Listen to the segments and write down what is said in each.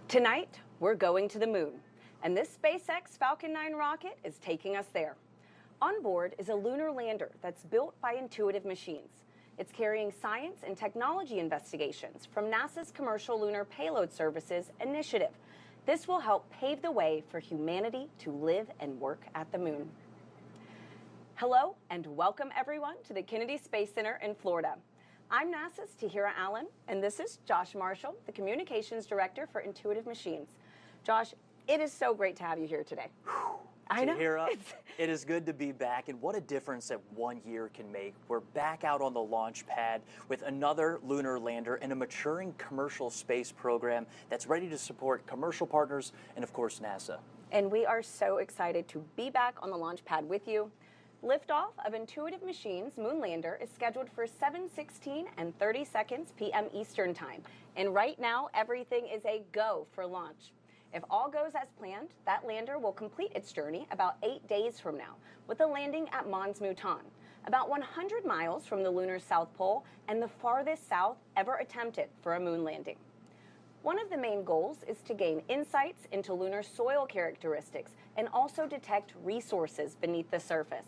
Tonight, we're going to the moon, and this SpaceX Falcon 9 rocket is taking us there. On board is a lunar lander that's built by Intuitive Machines. It's carrying science and technology investigations from NASA's Commercial Lunar Payload Services initiative. This will help pave the way for humanity to live and work at the moon. Hello, and welcome everyone to the Kennedy Space Center in Florida. I'm NASA's Tahira Allen, and this is Josh Marshall, the Communications Director for Intuitive Machines. Josh, it is so great to have you here today. I know. Tahira, it is good to be back, and what a difference that 1 year can make. We're back out on the launch pad with another lunar lander and a maturing commercial space program that's ready to support commercial partners and, of course, NASA. And we are so excited to be back on the launch pad with you. Liftoff of Intuitive Machines' moon lander is scheduled for 7:16 and 30 seconds p.m. Eastern Time. And right now, everything is a go for launch. If all goes as planned, that lander will complete its journey about 8 days from now, with a landing at Mons Mouton, about 100 miles from the lunar South Pole and the farthest south ever attempted for a moon landing. One of the main goals is to gain insights into lunar soil characteristics and also detect resources beneath the surface.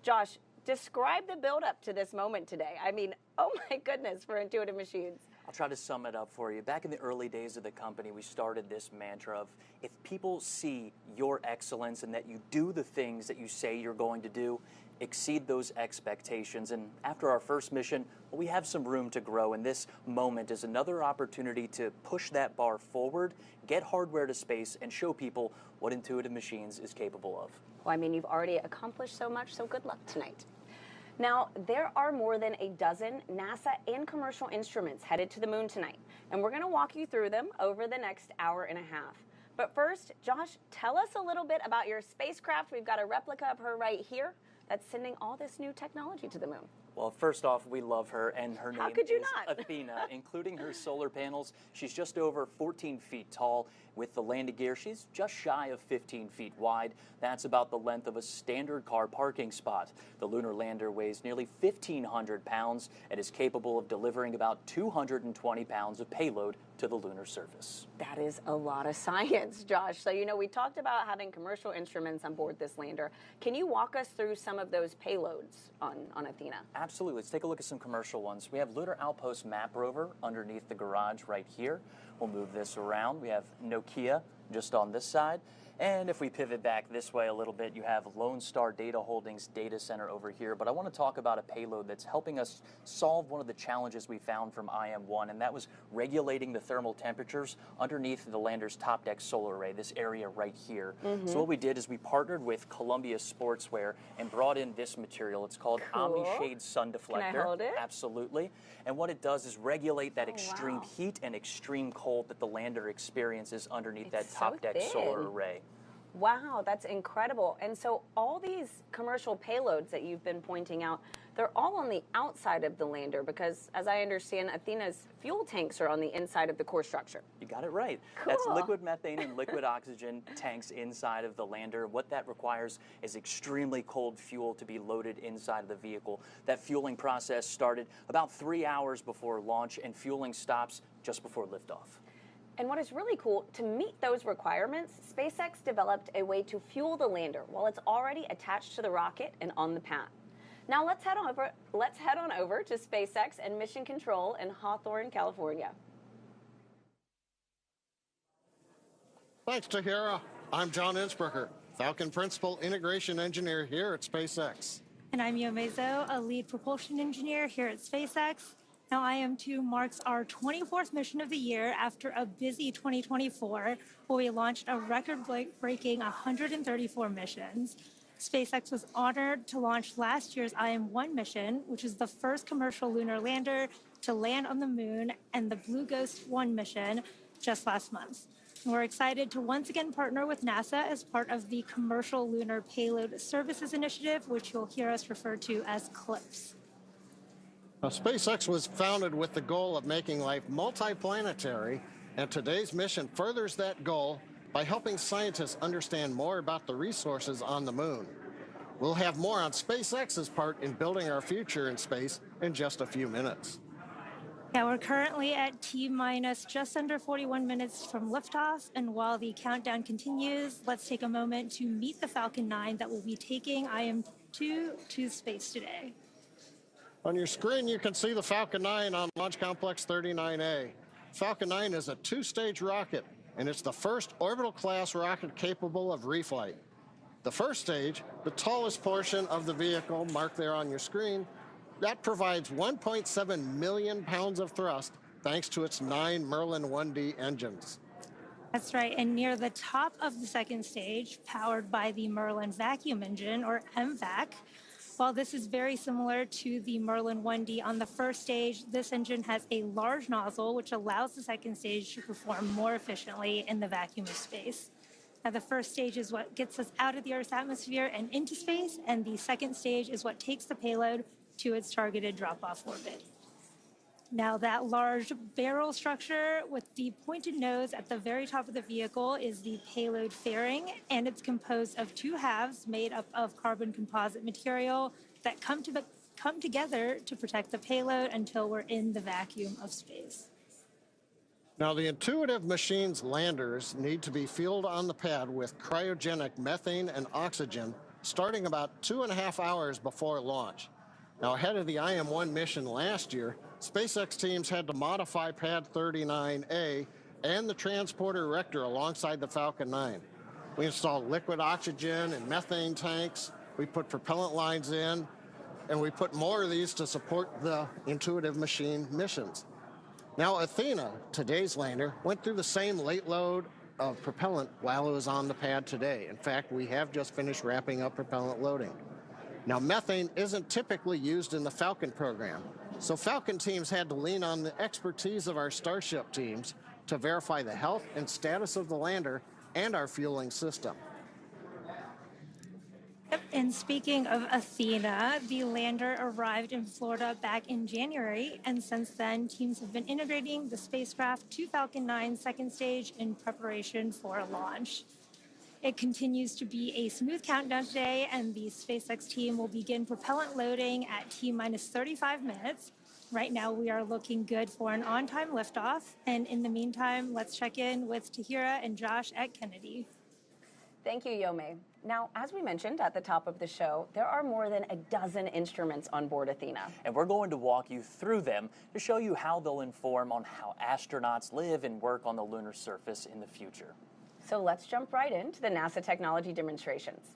Josh, describe the build-up to this moment today. I mean, oh my goodness, for Intuitive Machines. I'll try to sum it up for you. Back in the early days of the company, we started this mantra of, if people see your excellence and that you do the things that you say you're going to do, exceed those expectations. And after our first mission, well, we have some room to grow, and this moment is another opportunity to push that bar forward, get hardware to space, and show people what Intuitive Machines is capable of. Well, I mean, you've already accomplished so much, so good luck tonight. Now, there are more than a dozen NASA and commercial instruments headed to the moon tonight, and we're going to walk you through them over the next hour and a half. But first, Josh, tell us a little bit about your spacecraft. We've got a replica of her right here that's sending all this new technology to the moon. Well, first off, we love her, and her name is Athena, including her solar panels. She's just over 14 feet tall. With the landing gear, she's just shy of 15 feet wide. That's about the length of a standard car parking spot. The lunar lander weighs nearly 1,500 pounds and is capable of delivering about 220 pounds of payload to the lunar surface. That is a lot of science, Josh. So, you know, we talked about having commercial instruments on board this lander. Can you walk us through some of those payloads on Athena? Absolutely. Let's take a look at some commercial ones. We have Lunar Outpost Map Rover underneath the garage right here. We'll move this around. We have Nokia just on this side. And if we pivot back this way a little bit, you have Lone Star Data Holdings Data Center over here. But I want to talk about a payload that's helping us solve one of the challenges we found from IM-1, and that was regulating the thermal temperatures underneath the lander's top deck solar array, this area right here. So what we did is we partnered with Columbia Sportswear and brought in this material. It's called Omni-Shade Sun Deflector. Can I hold it? Absolutely. And what it does is regulate that extreme heat and extreme cold that the lander experiences underneath that top deck solar array. Wow, that's incredible. And so all these commercial payloads that you've been pointing out, they're all on the outside of the lander because, as I understand, Athena's fuel tanks are on the inside of the core structure. You got it right. Cool. That's liquid methane and liquid oxygen tanks inside of the lander. What that requires is extremely cold fuel to be loaded inside of the vehicle. That fueling process started about 3 hours before launch, and fueling stops just before liftoff. And what is really cool, to meet those requirements, SpaceX developed a way to fuel the lander while it's already attached to the rocket and on the pad. Now let's head on over to SpaceX and Mission Control in Hawthorne, California. Thanks, Tahira. I'm John Innsbrucker, Falcon Principal Integration Engineer here at SpaceX. And I'm Yomezo, a Lead Propulsion Engineer here at SpaceX. Now, IM-2 marks our 24th mission of the year after a busy 2024, where we launched a record-breaking 134 missions. SpaceX was honored to launch last year's IM-1 mission, which is the first commercial lunar lander to land on the moon, and the Blue Ghost 1 mission just last month. And we're excited to once again partner with NASA as part of the Commercial Lunar Payload Services Initiative, which you'll hear us refer to as CLPS. Now, SpaceX was founded with the goal of making life multiplanetary, and today's mission furthers that goal by helping scientists understand more about the resources on the moon. We'll have more on SpaceX's part in building our future in space in just a few minutes. Yeah, we're currently at T-minus just under 41 minutes from liftoff, and while the countdown continues, let's take a moment to meet the Falcon 9 that will be taking IM-2 to space today. On your screen, you can see the Falcon 9 on Launch Complex 39A. Falcon 9 is a two-stage rocket, and it's the first orbital-class rocket capable of reflight. The first stage, the tallest portion of the vehicle, marked there on your screen, that provides 1.7 million pounds of thrust thanks to its 9 Merlin 1D engines. That's right, and near the top of the second stage, powered by the Merlin vacuum engine, or MVAC, while this is very similar to the Merlin 1D on the first stage, this engine has a large nozzle which allows the second stage to perform more efficiently in the vacuum of space. Now, the first stage is what gets us out of the Earth's atmosphere and into space, and the second stage is what takes the payload to its targeted drop-off orbit. Now, that large barrel structure with the pointed nose at the very top of the vehicle is the payload fairing, and it's composed of two halves made up of carbon composite material that come together to protect the payload until we're in the vacuum of space. Now, the Intuitive Machines landers need to be fueled on the pad with cryogenic methane and oxygen starting about 2.5 hours before launch. Now, ahead of the IM-1 mission last year, SpaceX teams had to modify Pad 39A and the transporter erector alongside the Falcon 9. We installed liquid oxygen and methane tanks, we put propellant lines in, and we put more of these to support the Intuitive Machine missions. Now, Athena, today's lander, went through the same late load of propellant while it was on the pad today. In fact, we have just finished wrapping up propellant loading. Now, methane isn't typically used in the Falcon program, so Falcon teams had to lean on the expertise of our Starship teams to verify the health and status of the lander and our fueling system. Yep, and speaking of Athena, the lander arrived in Florida back in January, and since then, teams have been integrating the spacecraft to Falcon 9's second stage in preparation for launch. It continues to be a smooth countdown today, and the SpaceX team will begin propellant loading at T-minus 35 minutes. Right now, we are looking good for an on-time liftoff, and in the meantime, let's check in with Tahira and Josh at Kennedy. Thank you, Yome. Now, as we mentioned at the top of the show, there are more than a dozen instruments on board Athena. And we're going to walk you through them to show you how they'll inform on how astronauts live and work on the lunar surface in the future. So let's jump right into the NASA technology demonstrations.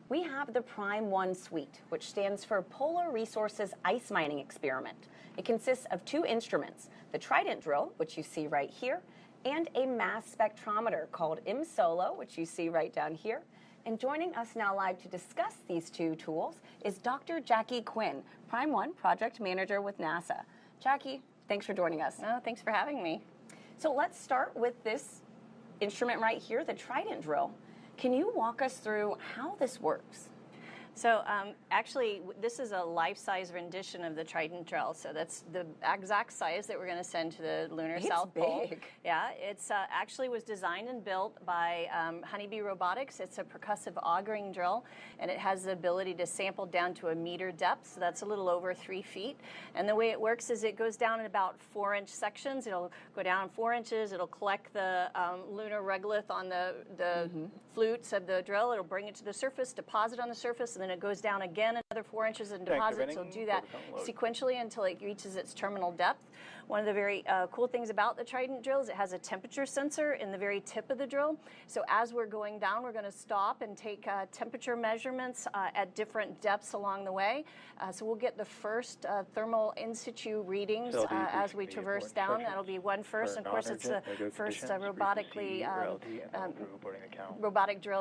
We have the Prime 1 suite, which stands for Polar Resources Ice Mining Experiment. It consists of two instruments, the Trident drill, which you see right here, and a mass spectrometer called IM-SOLO, which you see right down here. And joining us now live to discuss these two tools is Dr. Jackie Quinn, Prime 1 Project Manager with NASA. Jackie, thanks for joining us. Oh, thanks for having me. So let's start with this instrument right here, the Trident drill. Can you walk us through how this works? So actually, this is a life-size rendition of the Trident drill. So that's the exact size that we're going to send to the lunar South Pole. Big. Yeah, it's actually was designed and built by Honeybee Robotics. It's a percussive augering drill, and it has the ability to sample down to 1 meter depth. So that's a little over 3 feet. And the way it works is it goes down in about 4-inch sections. It'll go down 4 inches. It'll collect the lunar regolith on the flutes of the drill. It'll bring it to the surface, deposit on the surface, and then it goes down again another 4 inches and deposits. It'll do that sequentially until it reaches its terminal depth. One of the very cool things about the Trident drill is it has a temperature sensor in the very tip of the drill. So as we're going down, we're going to stop and take temperature measurements at different depths along the way. So we'll get the first thermal in situ readings as we traverse down. That'll be one first. And of course, it's the first robotic drill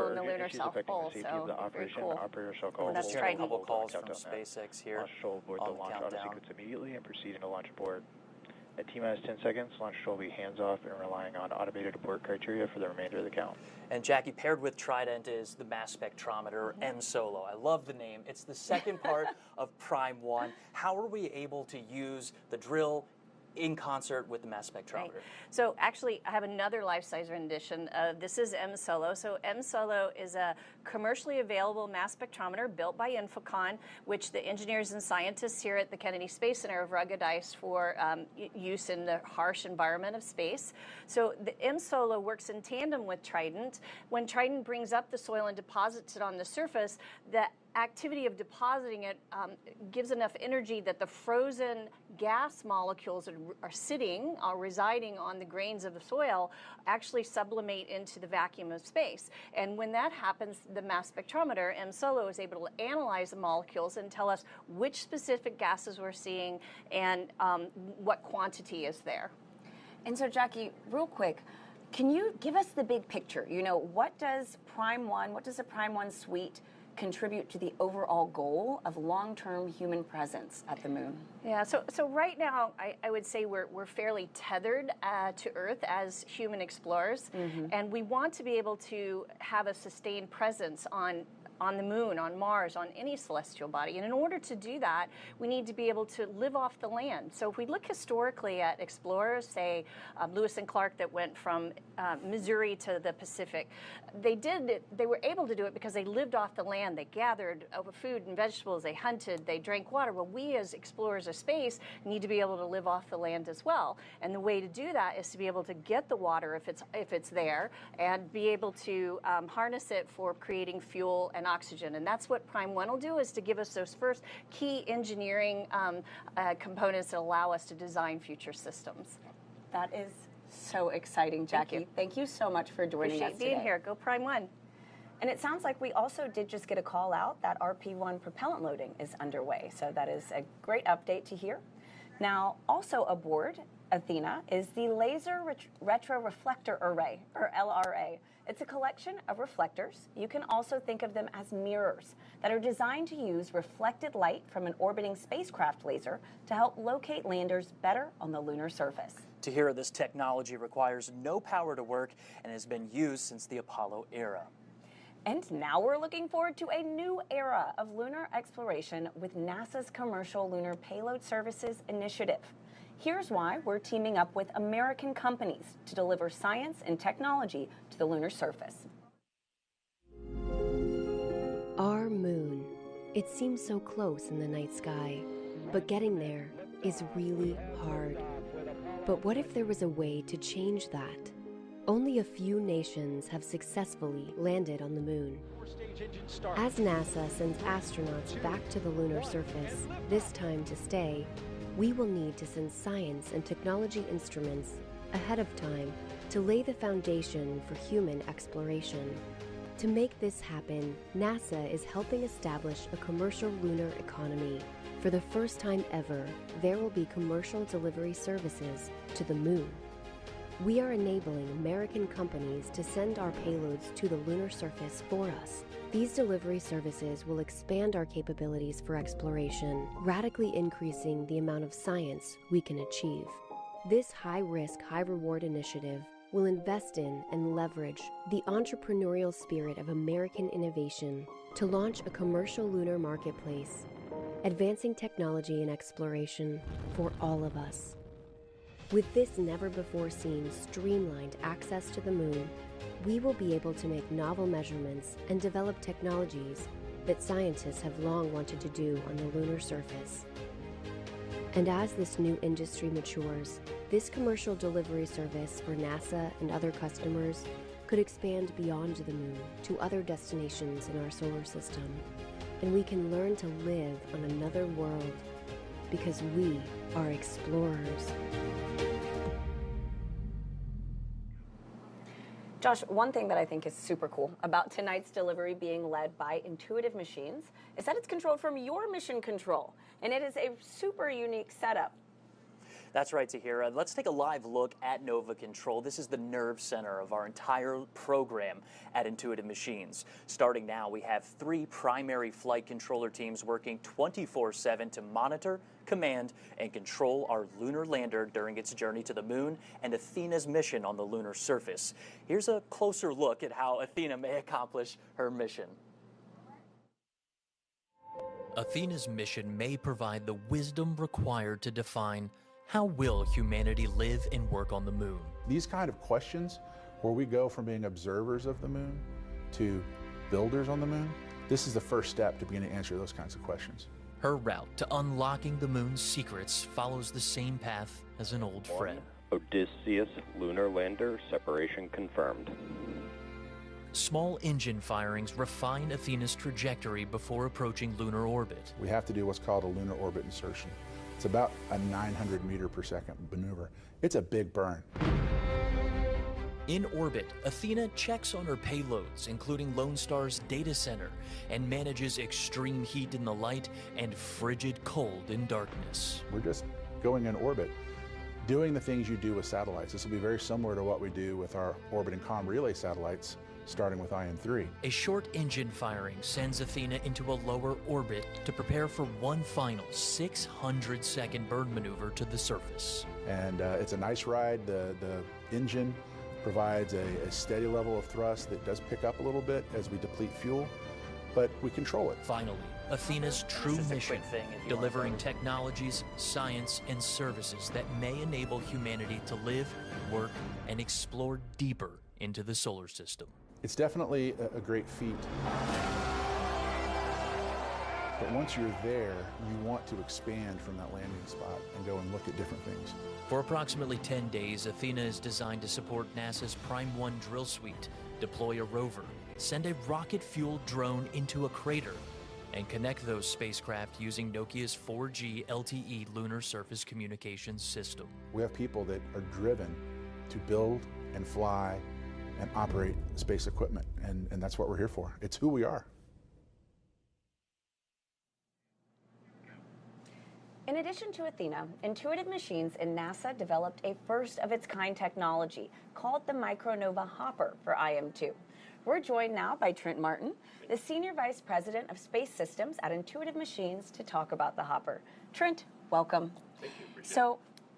in the lunar South Pole. So very cool. That's Trident. A couple calls from SpaceX here on the countdown. Sequence immediately and proceeding to launch abort. At T-minus 10 seconds, launch will be hands-off and relying on automated abort criteria for the remainder of the count. And Jackie, paired with Trident is the mass spectrometer, IM-SOLO. I love the name. It's the second part of Prime 1. How are we able to use the drill in concert with the mass spectrometer. Right. So actually, I have another life-size rendition. This is M-Solo. So M-Solo is a commercially available mass spectrometer built by Infocon, which the engineers and scientists here at the Kennedy Space Center have ruggedized for use in the harsh environment of space. So the M-Solo works in tandem with Trident. When Trident brings up the soil and deposits it on the surface, the activity of depositing it gives enough energy that the frozen gas molecules are residing on the grains of the soil actually sublimate into the vacuum of space. And when that happens, the mass spectrometer, M-Solo, is able to analyze the molecules and tell us which specific gases we're seeing and what quantity is there. And so, Jackie, real quick, can you give us the big picture? You know, what does the Prime 1 suite contribute to the overall goal of long-term human presence at the moon? Yeah, so right now, I would say we're fairly tethered to Earth as human explorers, and we want to be able to have a sustained presence on the moon, on Mars, on any celestial body. And in order to do that, we need to be able to live off the land. So if we look historically at explorers, say Lewis and Clark that went from Missouri to the Pacific, they were able to do it because they lived off the land. They gathered food and vegetables, they hunted, they drank water. Well, we as explorers of space need to be able to live off the land as well. And the way to do that is to be able to get the water if it's there, and be able to harness it for creating fuel and oxygen. And that's what Prime 1 will do, is to give us those first key engineering components that allow us to design future systems. That is so exciting, Jackie. Thank you so much for joining us today. Being here. Go Prime 1. And it sounds like we also did just get a call out that RP1 propellant loading is underway. So that is a great update to hear. Now, also aboard Athena is the Laser Retroreflector Array, or LRA. It's a collection of reflectors. You can also think of them as mirrors that are designed to use reflected light from an orbiting spacecraft laser to help locate landers better on the lunar surface. Tahira, this technology requires no power to work and has been used since the Apollo era. And now we're looking forward to a new era of lunar exploration with NASA's Commercial Lunar Payload Services initiative. Here's why we're teaming up with American companies to deliver science and technology to the lunar surface. Our moon. It seems so close in the night sky, but getting there is really hard. But what if there was a way to change that? Only a few nations have successfully landed on the moon. As NASA sends astronauts back to the lunar surface, this time to stay, we will need to send science and technology instruments ahead of time to lay the foundation for human exploration. To make this happen, NASA is helping establish a commercial lunar economy. For the first time ever, there will be commercial delivery services to the moon. We are enabling American companies to send our payloads to the lunar surface for us. These delivery services will expand our capabilities for exploration, radically increasing the amount of science we can achieve. This high-risk, high-reward initiative will invest in and leverage the entrepreneurial spirit of American innovation to launch a commercial lunar marketplace, advancing technology and exploration for all of us. With this never-before-seen streamlined access to the moon, we will be able to make novel measurements and develop technologies that scientists have long wanted to do on the lunar surface. And as this new industry matures, this commercial delivery service for NASA and other customers could expand beyond the moon to other destinations in our solar system. And we can learn to live on another world because we are explorers. Josh, one thing that I think is super cool about tonight's delivery being led by Intuitive Machines is that it's controlled from your mission control, and it is a super unique setup. That's right, Tahira. Let's take a live look at Nova Control. This is the nerve center of our entire program at Intuitive Machines. Starting now, we have 3 primary flight controller teams working 24/7 to monitor, command, and control our lunar lander during its journey to the moon and Athena's mission on the lunar surface. Here's a closer look at how Athena may accomplish her mission. Athena's mission may provide the wisdom required to define How will humanity live and work on the moon? These kind of questions, where we go from being observers of the moon to builders on the moon, this is the first step to begin to answer those kinds of questions. Her route to unlocking the moon's secrets follows the same path as an old friend. Odysseus lunar lander separation confirmed. Small engine firings refine Athena's trajectory before approaching lunar orbit. We have to do what's called a lunar orbit insertion. It's about a 900 meter per second maneuver. It's a big burn. In orbit, Athena checks on her payloads, including Lone Star's data center, and manages extreme heat in the light and frigid cold in darkness. We're just going in orbit, doing the things you do with satellites. This will be very similar to what we do with our orbit and comm relay satellites, starting with IM-3. A short engine firing sends Athena into a lower orbit to prepare for one final 600-second burn maneuver to the surface. And it's a nice ride. The engine provides a steady level of thrust that does pick up a little bit as we deplete fuel, but we control it. Finally, Athena's true mission, delivering technologies, science, and services that may enable humanity to live, work, and explore deeper into the solar system. It's definitely a great feat. But once you're there, you want to expand from that landing spot and go and look at different things. For approximately 10 days, Athena is designed to support NASA's Prime 1 drill suite, deploy a rover, send a rocket-fueled drone into a crater, and connect those spacecraft using Nokia's 4G LTE lunar surface communications system. We have people that are driven to build and fly and operate space equipment, and that's what we're here for. It's who we are. In addition to Athena, Intuitive Machines and NASA developed a first-of-its-kind technology called the Micronova Hopper for IM-2. We're joined now by Trent Martin, the Senior Vice President of Space Systems at Intuitive Machines, to talk about the Hopper. Trent, welcome. Thank you. So,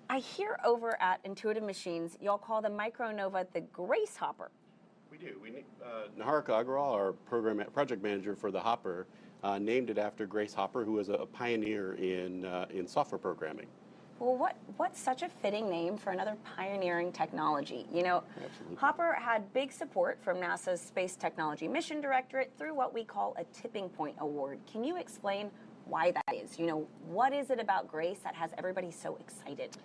I hear over at Intuitive Machines, y'all call the Micronova the Grace Hopper. We do. Naharika Agrawal, our project manager for the Hopper, named it after Grace Hopper, who was a pioneer in software programming. Well, what's such a fitting name for another pioneering technology? You know, Absolutely. Hopper had big support from NASA's Space Technology Mission Directorate through what we call a Tipping Point Award. Can you explain why that is? You know, what is it about Grace that has everybody so excited?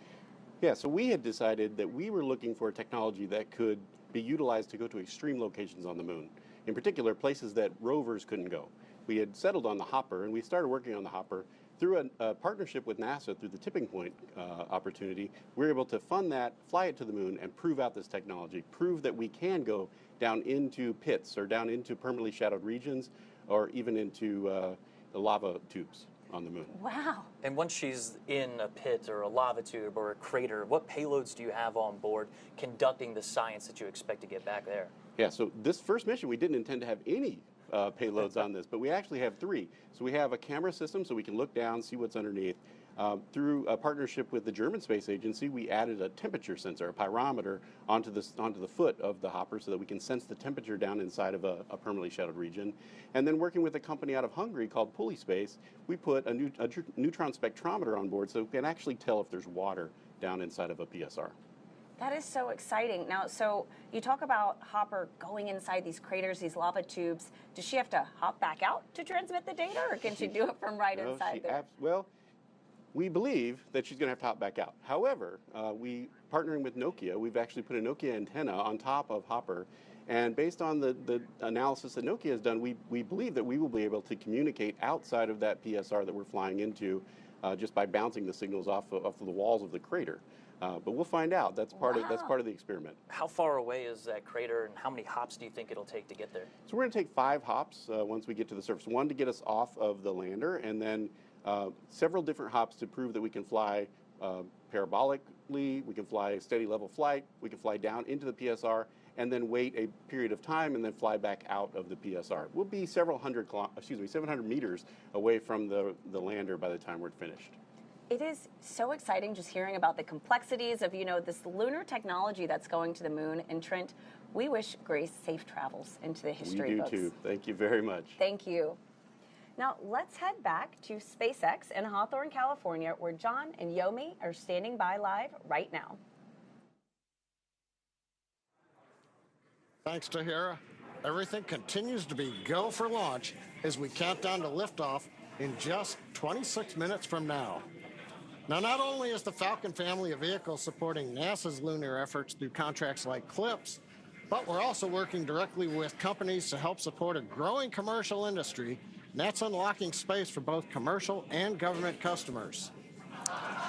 Yeah, so we had decided that we were looking for a technology that could be utilized to go to extreme locations on the moon. In particular, places that rovers couldn't go. We had settled on the Hopper, and we started working on the Hopper through a partnership with NASA through the Tipping Point opportunity. We were able to fund that, fly it to the moon, and prove out this technology, prove that we can go down into pits or down into permanently shadowed regions or even into the lava tubes on the moon. Wow. And once she's in a pit or a lava tube or a crater, what payloads do you have on board conducting the science that you expect to get back there? Yeah, so this first mission, we didn't intend to have any payloads on this, but we actually have 3. So we have a camera system so we can look down, see what's underneath. Through a partnership with the German Space Agency, we added a temperature sensor, a pyrometer, onto the foot of the Hopper so that we can sense the temperature down inside of a permanently shadowed region. And then working with a company out of Hungary called Pulley Space, we put a neutron spectrometer on board so we can actually tell if there's water down inside of a PSR. That is so exciting. Now, so you talk about Hopper going inside these craters, these lava tubes. Does she have to hop back out to transmit the data, or can she do it from inside there? Well, we believe that she's going to have to hop back out. However, partnering with Nokia, we've actually put a Nokia antenna on top of Hopper. And based on the analysis that Nokia has done, we believe that we will be able to communicate outside of that PSR that we're flying into just by bouncing the signals off of the walls of the crater. But we'll find out. That's part of the experiment. How far away is that crater, and how many hops do you think it'll take to get there? So we're going to take 5 hops once we get to the surface. 1 to get us off of the lander, and then several different hops to prove that we can fly parabolically, we can fly a steady level flight, we can fly down into the PSR, and then wait a period of time and then fly back out of the PSR. We'll be 700 meters away from the lander by the time we're finished. It is so exciting just hearing about the complexities of, this lunar technology that's going to the moon. And Trent, we wish Grace safe travels into the history books. We do too. Thank you very much. Thank you. Now let's head back to SpaceX in Hawthorne, California, where John and Yomi are standing by live right now. Thanks, Tahira. Everything continues to be go for launch as we count down to liftoff in just 26 minutes from now. Now, not only is the Falcon family of vehicles supporting NASA's lunar efforts through contracts like CLPS, but we're also working directly with companies to help support a growing commercial industry, and that's unlocking space for both commercial and government customers.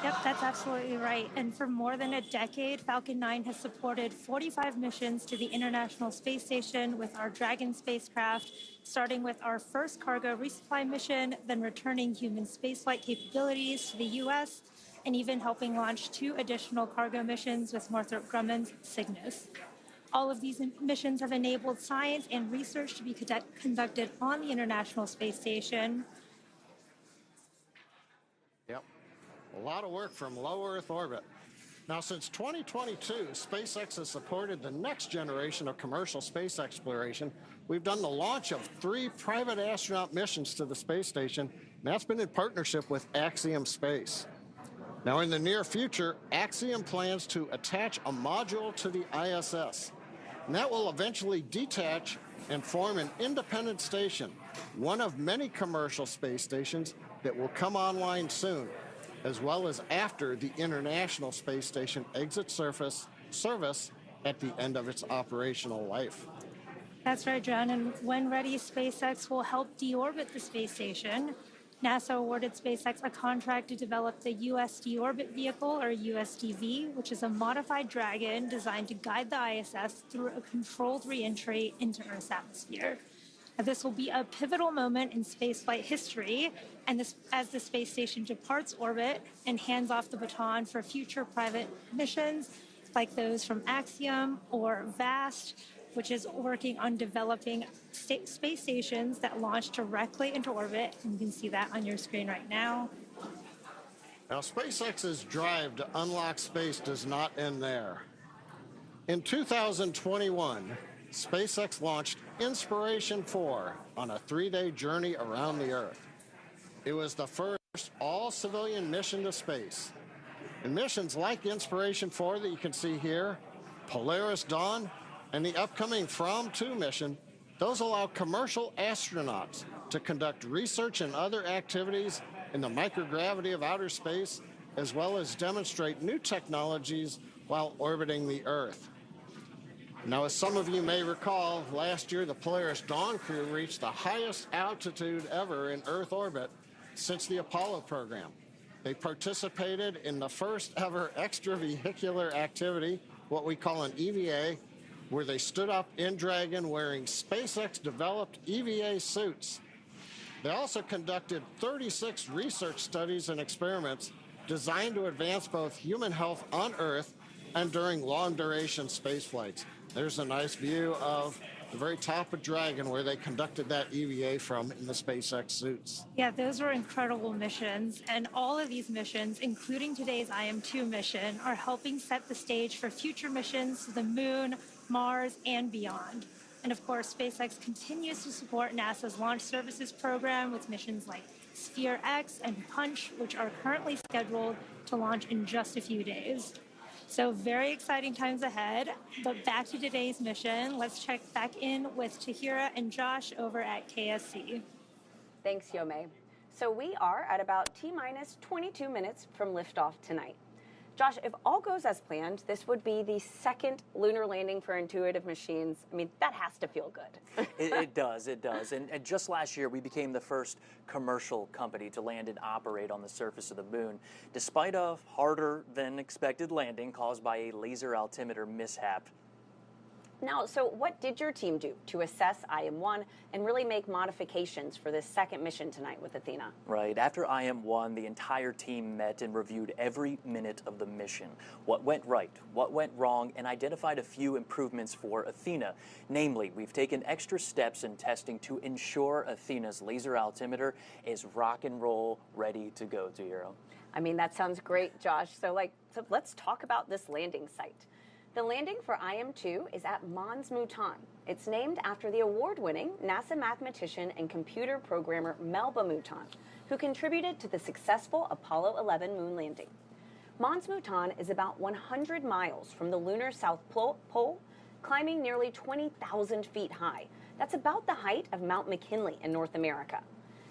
Yep, that's absolutely right. And for more than a decade, Falcon 9 has supported 45 missions to the International Space Station with our Dragon spacecraft, starting with our first cargo resupply mission, then returning human spaceflight capabilities to the U.S., and even helping launch 2 additional cargo missions with Northrop Grumman's Cygnus. All of these missions have enabled science and research to be conducted on the International Space Station. Yep, a lot of work from low Earth orbit. Now, since 2022, SpaceX has supported the next generation of commercial space exploration. We've done the launch of 3 private astronaut missions to the space station, and that's been in partnership with Axiom Space. Now, in the near future, Axiom plans to attach a module to the ISS, and that will eventually detach and form an independent station, one of many commercial space stations that will come online soon, as well as after the International Space Station exits service at the end of its operational life. That's right, John. And when ready, SpaceX will help deorbit the space station. NASA awarded SpaceX a contract to develop the U.S. Deorbit Vehicle, or USDV, which is a modified Dragon designed to guide the ISS through a controlled re-entry into Earth's atmosphere. Now, this will be a pivotal moment in spaceflight history, and as the space station departs orbit and hands off the baton for future private missions like those from Axiom or VAST, which is working on developing space stations that launch directly into orbit. And you can see that on your screen right now. Now, SpaceX's drive to unlock space does not end there. In 2021, SpaceX launched Inspiration 4 on a 3-day journey around the Earth. It was the first all-civilian mission to space. And missions like Inspiration 4 that you can see here, Polaris Dawn, and the upcoming From-2 mission, those allow commercial astronauts to conduct research and other activities in the microgravity of outer space, as well as demonstrate new technologies while orbiting the Earth. Now, as some of you may recall, last year the Polaris Dawn crew reached the highest altitude ever in Earth orbit since the Apollo program. They participated in the first ever extravehicular activity, what we call an EVA, where they stood up in Dragon wearing SpaceX-developed EVA suits. They also conducted 36 research studies and experiments designed to advance both human health on Earth and during long-duration space flights. There's a nice view of the very top of Dragon where they conducted that EVA from in the SpaceX suits. Yeah, those were incredible missions. And all of these missions, including today's IM-2 mission, are helping set the stage for future missions to the Moon, Mars, and beyond. And of course, SpaceX continues to support NASA's Launch Services program with missions like Sphere X and Punch, which are currently scheduled to launch in just a few days. So very exciting times ahead. But back to today's mission. Let's check back in with Tahira and Josh over at KSC. Thanks, Yome. So we are at about T-minus 22 minutes from liftoff tonight. Josh, if all goes as planned, this would be the second lunar landing for Intuitive Machines. I mean, that has to feel good. It does. And just last year, we became the first commercial company to land and operate on the surface of the moon, despite a harder than expected landing caused by a laser altimeter mishap. Now, so what did your team do to assess IM-1 and really make modifications for this second mission tonight with Athena? Right. After IM-1, the entire team met and reviewed every minute of the mission. What went right, what went wrong, and identified a few improvements for Athena. Namely, we've taken extra steps in testing to ensure Athena's laser altimeter is rock and roll ready to go, Tahira. I mean, that sounds great, Josh. So let's talk about this landing site. The landing for IM-2 is at Mons Mouton, It's named after the award-winning NASA mathematician and computer programmer Melba Mouton, who contributed to the successful Apollo 11 moon landing. Mons Mouton is about 100 miles from the lunar South Pole, climbing nearly 20,000 feet high. That's about the height of Mount McKinley in North America.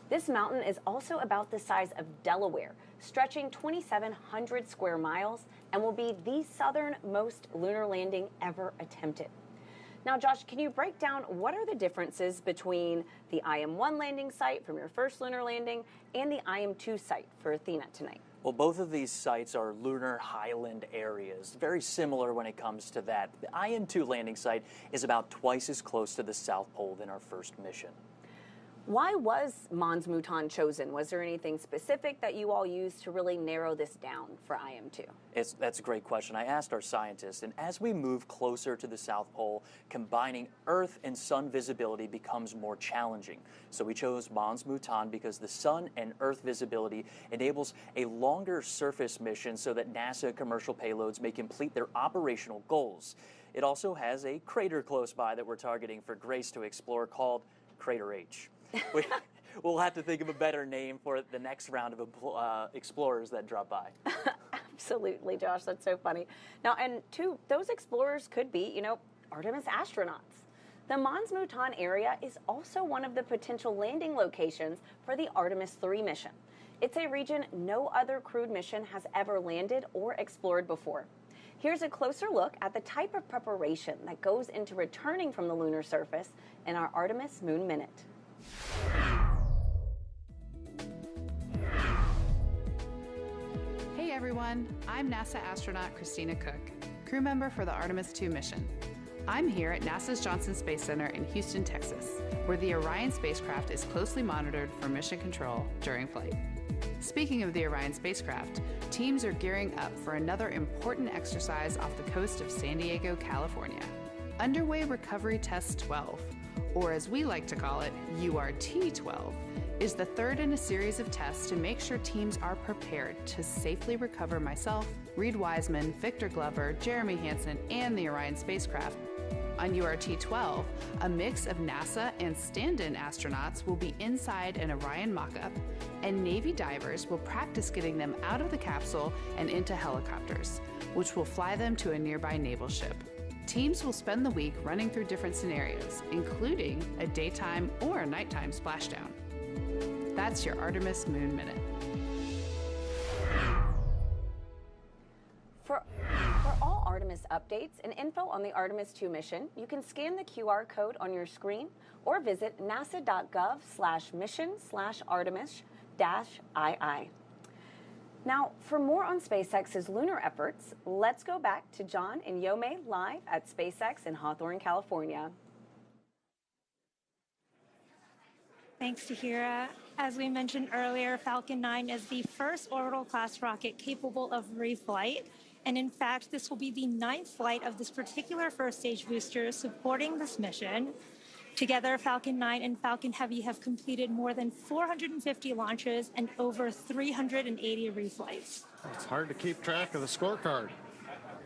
This mountain is also about the size of Delaware, stretching 2,700 square miles, and will be the southernmost lunar landing ever attempted. Now, Josh, can you break down what are the differences between the IM-1 landing site from your first lunar landing and the IM-2 site for Athena tonight? Well, both of these sites are lunar highland areas, very similar when it comes to that. The IM-2 landing site is about twice as close to the South Pole than our first mission. Why was Mons Mouton chosen? Was there anything specific that you all used to really narrow this down for IM-2? That's a great question. I asked our scientists, and as we move closer to the South Pole, combining Earth and Sun visibility becomes more challenging. So we chose Mons Mouton because the Sun and Earth visibility enables a longer surface mission so that NASA commercial payloads may complete their operational goals. It also has a crater close by that we're targeting for Grace to explore called Crater H. We'll have to think of a better name for the next round of explorers that drop by. Absolutely, Josh. That's so funny. Now, and those explorers could be, Artemis astronauts. The Mons Mouton area is also one of the potential landing locations for the Artemis III mission. It's a region no other crewed mission has ever landed or explored before. Here's a closer look at the type of preparation that goes into returning from the lunar surface in our Artemis Moon Minute. Hey everyone, I'm NASA astronaut Christina Cook, crew member for the Artemis II mission. I'm here at NASA's Johnson Space Center in Houston, Texas, where the Orion spacecraft is closely monitored for mission control during flight. Speaking of the Orion spacecraft, teams are gearing up for another important exercise off the coast of San Diego, California. Underway Recovery Test 12, or as we like to call it, URT-12, is the third in a series of tests to make sure teams are prepared to safely recover myself, Reed Wiseman, Victor Glover, Jeremy Hansen, and the Orion spacecraft. On URT-12, a mix of NASA and stand-in astronauts will be inside an Orion mock-up, and Navy divers will practice getting them out of the capsule and into helicopters, which will fly them to a nearby naval ship. Teams will spend the week running through different scenarios, including a daytime or a nighttime splashdown. That's your Artemis Moon Minute. For all Artemis updates and info on the Artemis II mission, you can scan the QR code on your screen or visit nasa.gov/mission/Artemis-II. Now, for more on SpaceX's lunar efforts, let's go back to John and Yome live at SpaceX in Hawthorne, California. Thanks, Tahira. As we mentioned earlier, Falcon 9 is the first orbital-class rocket capable of reflight. And in fact, this will be the 9th flight of this particular first-stage booster supporting this mission. Together, Falcon 9 and Falcon Heavy have completed more than 450 launches and over 380 reflights. It's hard to keep track of the scorecard.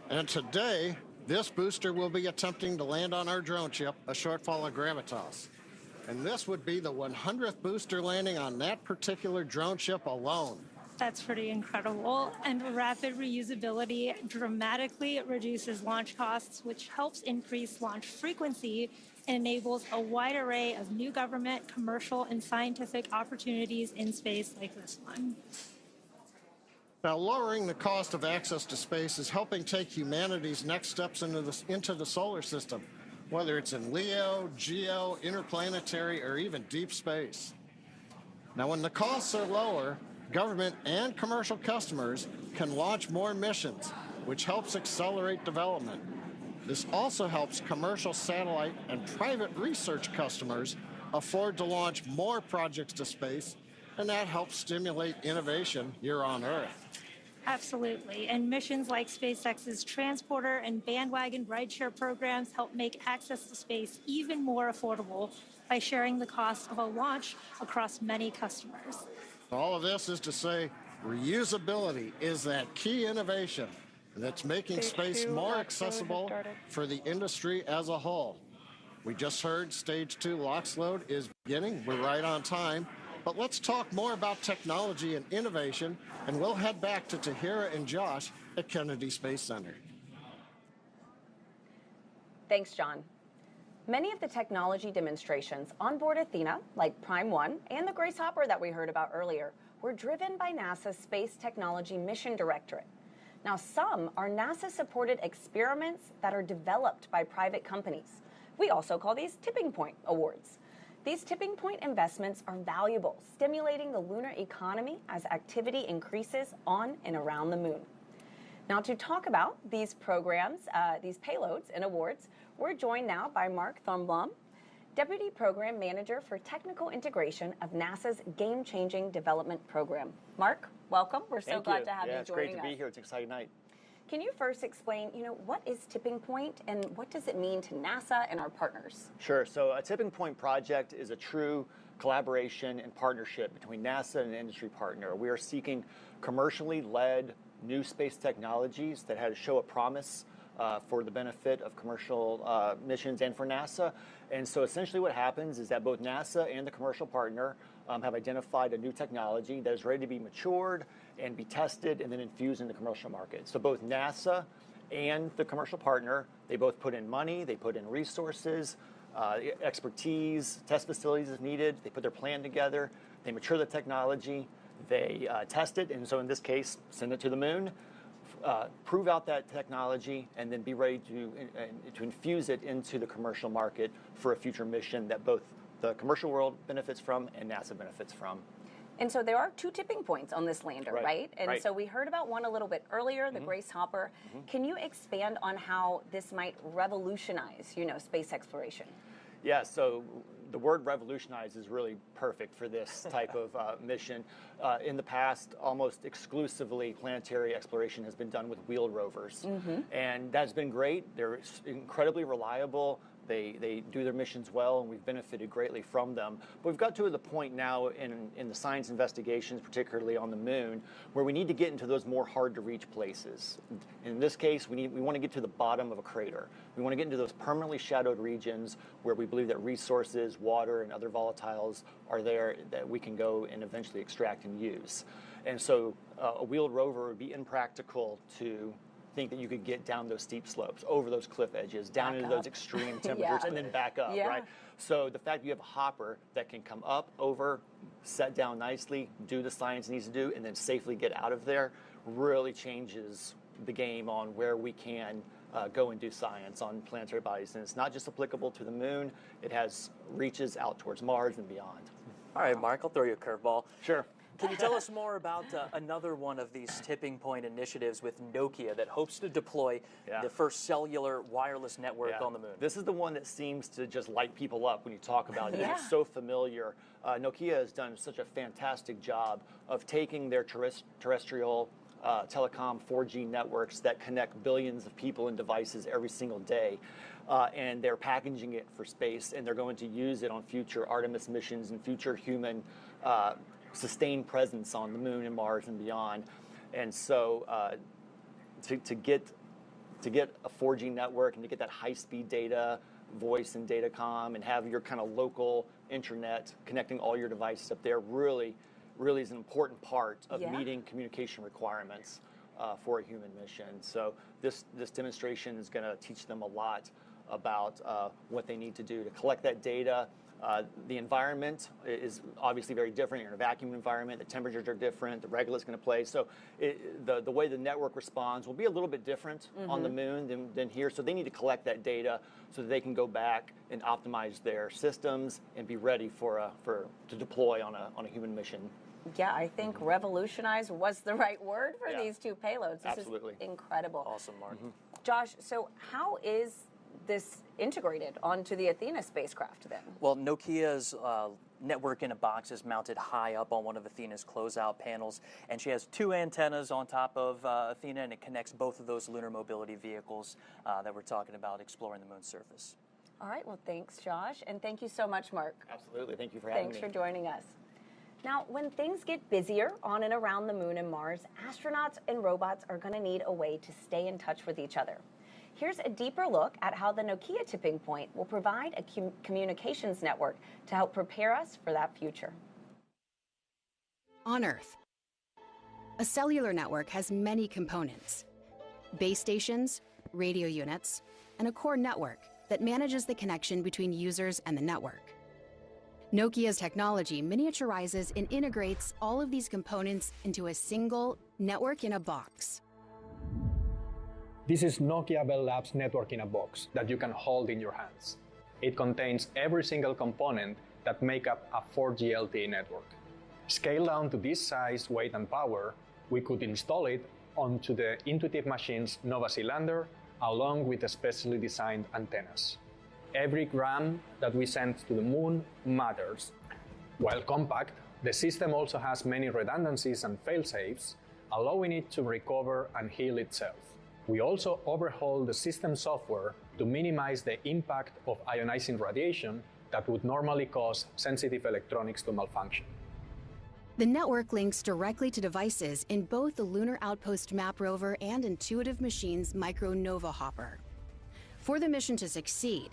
And today, this booster will be attempting to land on our drone ship, a shortfall of Gravitas. And this would be the 100th booster landing on that particular drone ship alone. That's pretty incredible. And rapid reusability dramatically reduces launch costs, which helps increase launch frequency and enables a wide array of new government, commercial, and scientific opportunities in space like this one. Now, lowering the cost of access to space is helping take humanity's next steps into the solar system, whether it's in LEO, GEO, interplanetary, or even deep space. Now, when the costs are lower, government and commercial customers can launch more missions, which helps accelerate development. This also helps commercial satellite and private research customers afford to launch more projects to space, and that helps stimulate innovation here on Earth. Absolutely. And missions like SpaceX's Transporter and Bandwagon rideshare programs help make access to space even more affordable by sharing the cost of a launch across many customers. All of this is to say reusability is that key innovation that's making space more accessible for the industry as a whole. We just heard Stage 2 LOX load is beginning. We're right on time. But let's talk more about technology and innovation, and we'll head back to Tahira and Josh at Kennedy Space Center. Thanks, John. Many of the technology demonstrations on board Athena, like Prime 1 and the Grace Hopper that we heard about earlier, were driven by NASA's Space Technology Mission Directorate. Now, some are NASA-supported experiments that are developed by private companies. We also call these tipping point awards. These tipping point investments are valuable, stimulating the lunar economy as activity increases on and around the moon. Now, to talk about these programs, these payloads and awards, we're joined now by Mark Thornblom, Deputy Program Manager for Technical Integration of NASA's Game-Changing Development Program. Mark, welcome. We're so glad to have you joining us. Yeah, it's great to be here. It's an exciting night. Can you first explain, what is tipping point and what does it mean to NASA and our partners? Sure. So a tipping point project is a true collaboration and partnership between NASA and an industry partner. We are seeking commercially led new space technologies that show a promise for the benefit of commercial missions and for NASA. And so essentially what happens is that both NASA and the commercial partner have identified a new technology that is ready to be matured and be tested and then infused in the commercial market. So both NASA and the commercial partner, they both put in money, they put in resources, expertise, test facilities if needed, they put their plan together, they mature the technology, they test it, and so in this case, send it to the moon, prove out that technology, and then be ready to infuse it into the commercial market for a future mission that both the commercial world benefits from and NASA benefits from. And so there are two tipping points on this lander, right? And so we heard about one a little bit earlier, the Grace Hopper. Can you expand on how this might revolutionize, space exploration? Yeah, so the word revolutionize is really perfect for this type of mission. In the past, almost exclusively planetary exploration has been done with wheeled rovers. And that's been great. They're incredibly reliable. They do their missions well, and we've benefited greatly from them. But we've got to the point now in the science investigations, particularly on the moon, where we need to get into those more hard-to-reach places. In this case, we want to get to the bottom of a crater. We want to get into those permanently shadowed regions where we believe that resources, water, and other volatiles are there that we can go and eventually extract and use. And so a wheeled rover would be impractical to think that you could get down those steep slopes, over those cliff edges, down into those extreme temperatures, and then back up, right? So the fact that you have a hopper that can come up, over, set down nicely, do the science it needs to do, and then safely get out of there really changes the game on where we can go and do science on planetary bodies. And it's not just applicable to the moon, it has reaches out towards Mars and beyond. All right, Mark, I'll throw you a curveball. Sure. Can you tell us more about another one of these tipping point initiatives with Nokia that hopes to deploy the first cellular wireless network on the moon? This is the one that seems to just light people up when you talk about it. It's so familiar. Nokia has done such a fantastic job of taking their terrestrial telecom 4G networks that connect billions of people and devices every single day. And they're packaging it for space, and they're going to use it on future Artemis missions and future human sustained presence on the moon and Mars and beyond. And so to get a 4G network and to get that high-speed data, voice and datacom, and have your kind of local intranet connecting all your devices up there really is an important part of meeting communication requirements for a human mission. So this demonstration is going to teach them a lot about what they need to do to collect that data. The environment is obviously very different. You're in a vacuum environment, the temperatures are different, the regolith's going to play. So the way the network responds will be a little bit different on the moon than here. So they need to collect that data so that they can go back and optimize their systems and be ready to deploy on a human mission. Yeah, I think revolutionize was the right word for these two payloads. This is incredible. Awesome, Mark. Josh, so how is this integrated onto the Athena spacecraft then? Well, Nokia's network in a box is mounted high up on one of Athena's closeout panels, and she has two antennas on top of Athena, and it connects both of those lunar mobility vehicles that we're talking about exploring the moon's surface. All right, well, thanks, Josh, and thank you so much, Mark. Absolutely, thank you for having me. Thanks for joining us. Now, when things get busier on and around the moon and Mars, astronauts and robots are going to need a way to stay in touch with each other. Here's a deeper look at how the Nokia tipping point will provide a communications network to help prepare us for that future. On Earth, a cellular network has many components: base stations, radio units, and a core network that manages the connection between users and the network. Nokia's technology miniaturizes and integrates all of these components into a single network in a box. This is Nokia Bell Labs Network in a Box that you can hold in your hands. It contains every single component that make up a 4G LTE network. Scaled down to this size, weight, and power, we could install it onto the Intuitive Machines Nova Sea lander along with specially designed antennas. Every gram that we send to the moon matters. While compact, the system also has many redundancies and fail-safes, allowing it to recover and heal itself. We also overhaul the system software to minimize the impact of ionizing radiation that would normally cause sensitive electronics to malfunction. The network links directly to devices in both the Lunar Outpost Map Rover and Intuitive Machines Micro Nova Hopper. For the mission to succeed,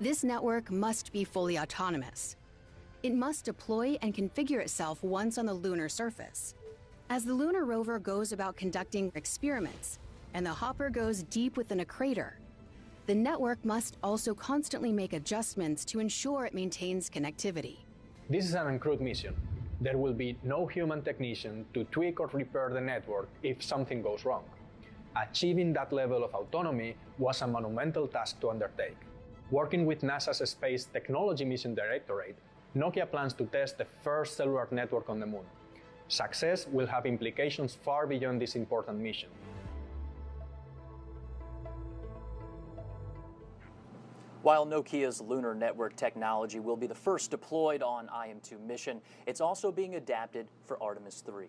this network must be fully autonomous. It must deploy and configure itself once on the lunar surface. As the lunar rover goes about conducting experiments, and the hopper goes deep within a crater, the network must also constantly make adjustments to ensure it maintains connectivity. This is an uncrewed mission. There will be no human technician to tweak or repair the network if something goes wrong. Achieving that level of autonomy was a monumental task to undertake. Working with NASA's Space Technology Mission Directorate, Nokia plans to test the first cellular network on the moon. Success will have implications far beyond this important mission. While Nokia's lunar network technology will be the first deployed on IM-2 mission, it's also being adapted for Artemis III.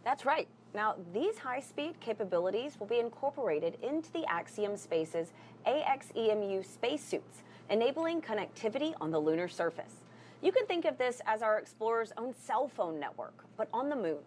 That's right. Now, these high-speed capabilities will be incorporated into the Axiom Space's AX-EMU spacesuits, enabling connectivity on the lunar surface. You can think of this as our explorer's own cell phone network, but on the moon.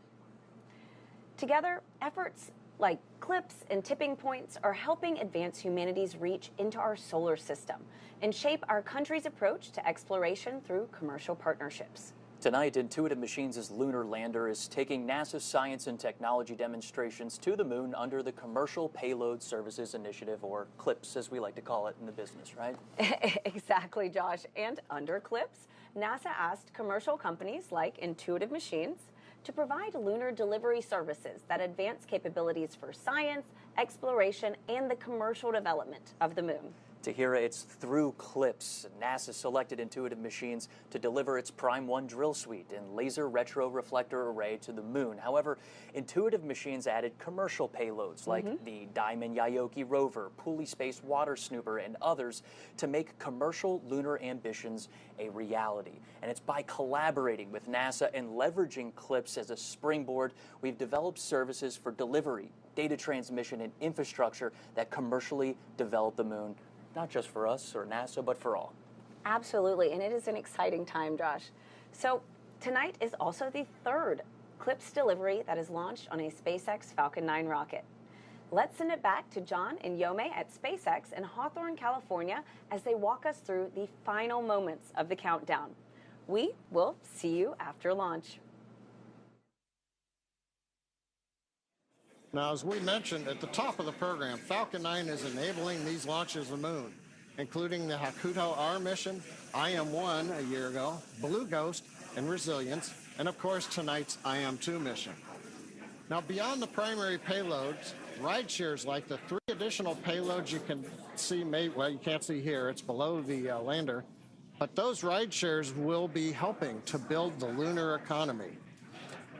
Together, efforts like CLPS and tipping points are helping advance humanity's reach into our solar system and shape our country's approach to exploration through commercial partnerships. Tonight, Intuitive Machines' lunar lander is taking NASA's science and technology demonstrations to the moon under the Commercial Payload Services Initiative, or CLPS as we like to call it in the business, right? Exactly, Josh. And under CLPS, NASA asked commercial companies like Intuitive Machines to provide lunar delivery services that advance capabilities for science, exploration, and the commercial development of the moon. Tahira, it's through CLPS. NASA selected Intuitive Machines to deliver its Prime 1 drill suite and laser retroreflector array to the moon. However, Intuitive Machines added commercial payloads like the Diamond Yaoki rover, Puli Space Water Snooper, and others to make commercial lunar ambitions a reality. And it's by collaborating with NASA and leveraging CLPS as a springboard, we've developed services for delivery, data transmission, and infrastructure that commercially develop the moon. Not just for us or NASA, but for all. Absolutely, and it is an exciting time, Josh. So tonight is also the third CLPS delivery that is launched on a SpaceX Falcon 9 rocket. Let's send it back to John and Yome at SpaceX in Hawthorne, California, as they walk us through the final moments of the countdown. We will see you after launch. Now, as we mentioned at the top of the program, Falcon 9 is enabling these launches of the moon, including the Hakuto R mission, IM-1 a year ago, Blue Ghost, and Resilience, and of course tonight's IM-2 mission. Now, beyond the primary payloads, ride shares like the 3 additional payloads you can see, well, you can't see here, it's below the lander, but those ride shares will be helping to build the lunar economy.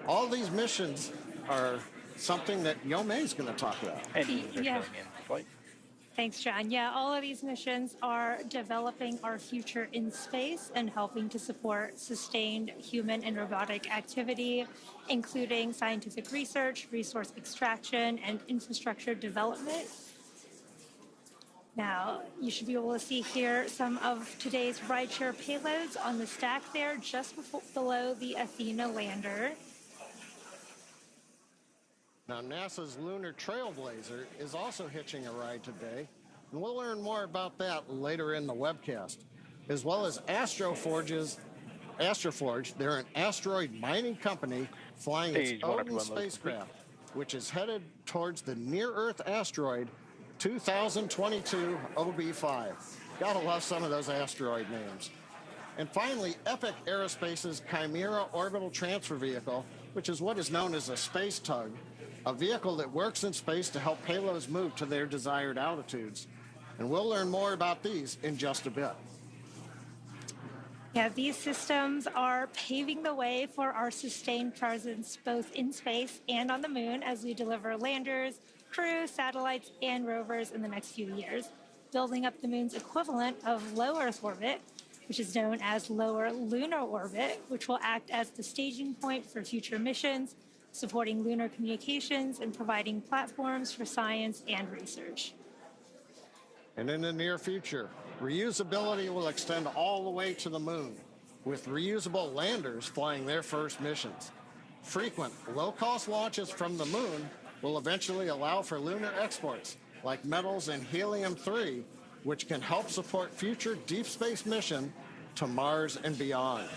All these missions are something that Yome is going to talk about. Yeah. Thanks, John. Yeah, all of these missions are developing our future in space and helping to support sustained human and robotic activity, including scientific research, resource extraction, and infrastructure development. Now, you should be able to see here some of today's rideshare payloads on the stack there just below the Athena lander. Now, NASA's Lunar Trailblazer is also hitching a ride today And we'll learn more about that later in the webcast, as well as Astroforge. They're an asteroid mining company flying its Odin spacecraft, which is headed towards the near-Earth asteroid 2022 OB5. Gotta love some of those asteroid names. And finally, Epic Aerospace's Chimera Orbital Transfer Vehicle, which is what is known as a space tug, a vehicle that works in space to help payloads move to their desired altitudes. And we'll learn more about these in just a bit. Yeah, these systems are paving the way for our sustained presence both in space and on the moon as we deliver landers, crew, satellites, and rovers in the next few years, building up the moon's equivalent of low Earth orbit, which is known as lower lunar orbit, which will act as the staging point for future missions, supporting lunar communications and providing platforms for science and research. And in the near future, reusability will extend all the way to the moon, with reusable landers flying their first missions. Frequent, low-cost launches from the moon will eventually allow for lunar exports, like metals and helium-3, which can help support future deep space mission to Mars and beyond.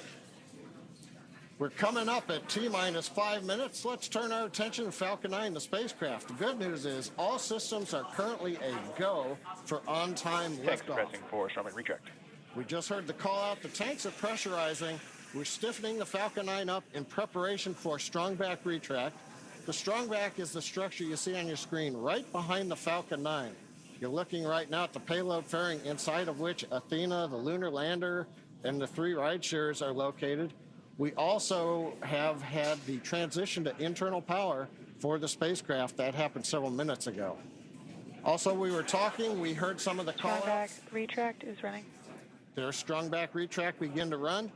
We're coming up at T-minus 5 minutes. Let's turn our attention to Falcon 9, the spacecraft. The good news is all systems are currently a go for on-time liftoff. Pressing for starboard retract. We just heard the call out. The tanks are pressurizing. We're stiffening the Falcon 9 up in preparation for strong back retract. The strong back is the structure you see on your screen right behind the Falcon 9. You're looking right now at the payload fairing, inside of which Athena, the lunar lander, and the 3 ride shares are located. We also have had the transition to internal power for the spacecraft. That happened several minutes ago. Also, we were talking, we heard some of the call outs. Strong back retract is running. There's strong back retract begin to run.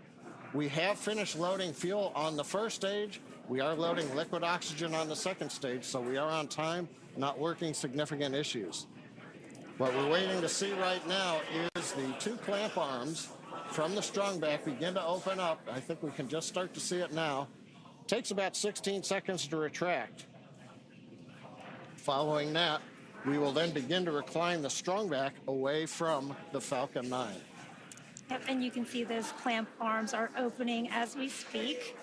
We have finished loading fuel on the first stage. We are loading liquid oxygen on the second stage, so we are on time, not working significant issues. What we're waiting to see right now is the 2 clamp arms from the strong back begin to open up. I think we can just start to see it now. It takes about 16 seconds to retract. Following that, we will then begin to recline the strong back away from the Falcon 9. Yep, and you can see those clamp arms are opening as we speak.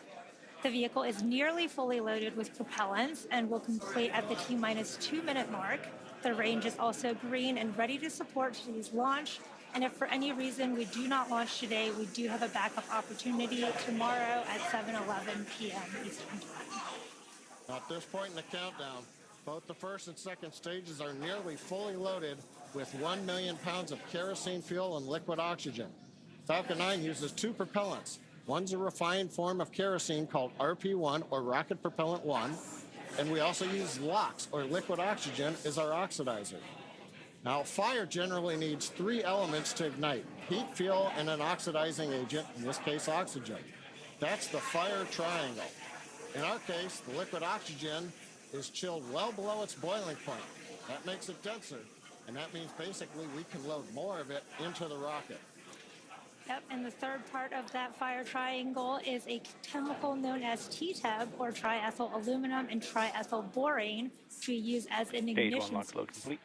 The vehicle is nearly fully loaded with propellants and will complete at the T-minus 2 minute mark. The range is also green and ready to support today's launch. And if for any reason we do not launch today, we do have a backup opportunity tomorrow at 7:11 p.m. Eastern Time. At this point in the countdown, both the first and second stages are nearly fully loaded with 1 million pounds of kerosene fuel and liquid oxygen. Falcon 9 uses 2 propellants. One's a refined form of kerosene called RP1, or Rocket Propellant 1, and we also use LOX, or liquid oxygen, as our oxidizer. Now, fire generally needs 3 elements to ignite: heat, fuel, and an oxidizing agent, in this case oxygen. That's the fire triangle. In our case, the liquid oxygen is chilled well below its boiling point. That makes it denser, and that means basically we can load more of it into the rocket. Yep, and the third part of that fire triangle is a chemical known as TTEB, or triethyl aluminum and triethyl borane, which we use as an ignition. Stage 1 LOX load complete.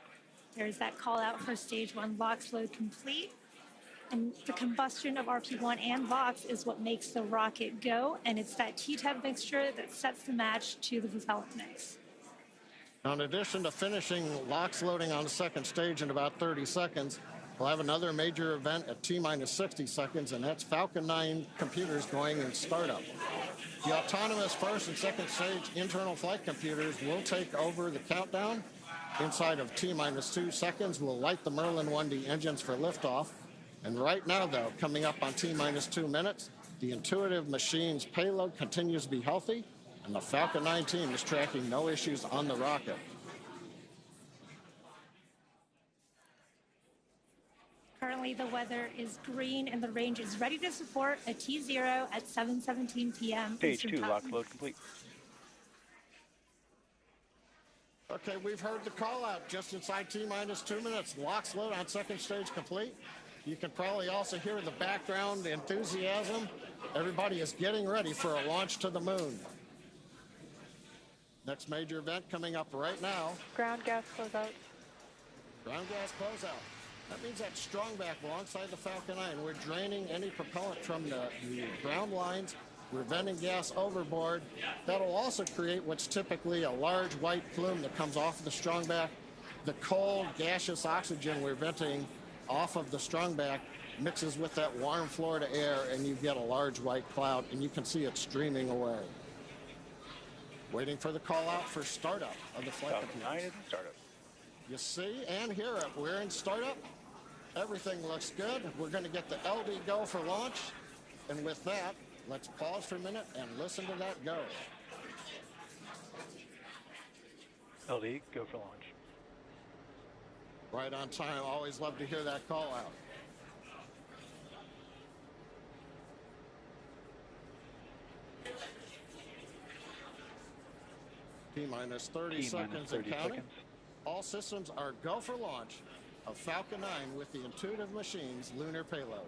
There's that call out for stage 1 LOX load complete. And the combustion of RP1 and LOX is what makes the rocket go, and it's that TTEB mixture that sets the match to the propellant mix. Now, in addition to finishing LOX loading on the second stage in about 30 seconds, we'll have another major event at T-minus 60 seconds, and that's Falcon 9 computers going in startup. The autonomous first and second stage internal flight computers will take over the countdown. Inside of T-minus 2 seconds, we'll light the Merlin 1D engines for liftoff. And right now, though, coming up on T-minus 2 minutes, the Intuitive Machines payload continues to be healthy, and the Falcon 9 team is tracking no issues on the rocket. Currently, the weather is green, and the range is ready to support a T0 at 7:17 p.m. Stage 2 LOX load complete. Okay, we've heard the call out just inside T-minus 2 minutes. LOX load on second stage complete. You can probably also hear the background enthusiasm. Everybody is getting ready for a launch to the moon. Next major event coming up right now. Ground gas closeout. Ground gas closeout. That means that strong back alongside the Falcon 9. We're draining any propellant from the ground lines. We're venting gas overboard. That'll also create what's typically a large white plume that comes off of the strong back. The cold, gaseous oxygen we're venting off of the strong back mixes with that warm Florida air, and you get a large white cloud, and you can see it streaming away. Waiting for the call out for startup of the flight Falcon 9 is in startup. You see and hear it. We're in startup. Everything looks good. We're going to get the LD go for launch. And with that, let's pause for a minute and listen to that go. LD, go for launch. Right on time. Always love to hear that call out. T-minus 30 seconds and counting. All systems are go for launch of Falcon 9 with the Intuitive Machines lunar payload.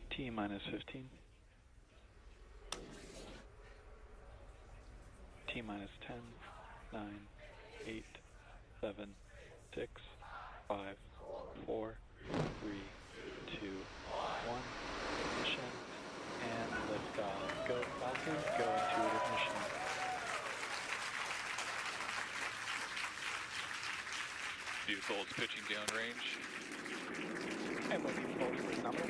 T-minus 15. T-minus 10, 9, 8, 7, 6, 5, 4, 3, 2, 1. Ignition and liftoff. Go Falcon, go Intuitive Machine. Vehicle is pitching downrange. And looking forward to the nominal.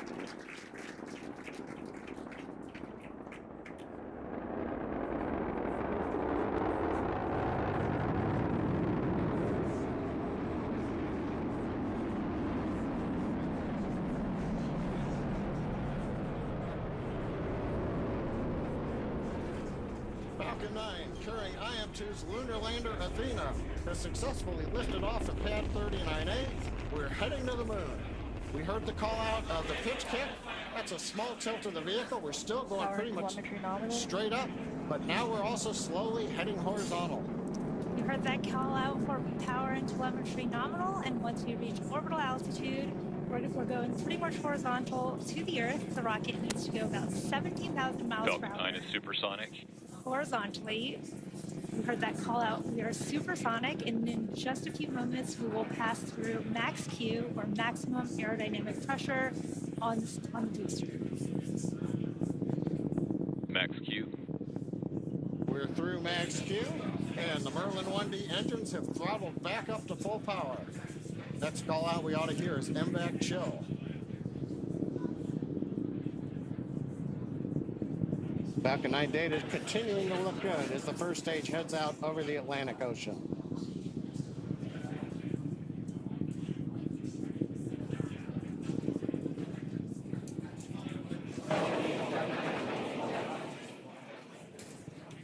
Falcon 9, carrying IM-2's lunar lander Athena, has successfully lifted off at pad 39A. We're heading to the moon. We heard the call out of the pitch kick. That's a small tilt of the vehicle. We're still going pretty much straight up, but now we're also slowly heading horizontal. We heard that call out for power and telemetry nominal, and once we reach orbital altitude, we're going pretty much horizontal to the Earth. The rocket needs to go about 17,000 miles per hour. Falcon 9 is supersonic. Horizontally. We heard that call out. We are supersonic, and in just a few moments we will pass through max Q, or maximum aerodynamic pressure, on the booster. Max Q. We're through max Q, and the Merlin 1D engines have throttled back up to full power. Next call out we ought to hear is MVAC chill. Falcon 9 data is continuing to look good as the first stage heads out over the Atlantic Ocean.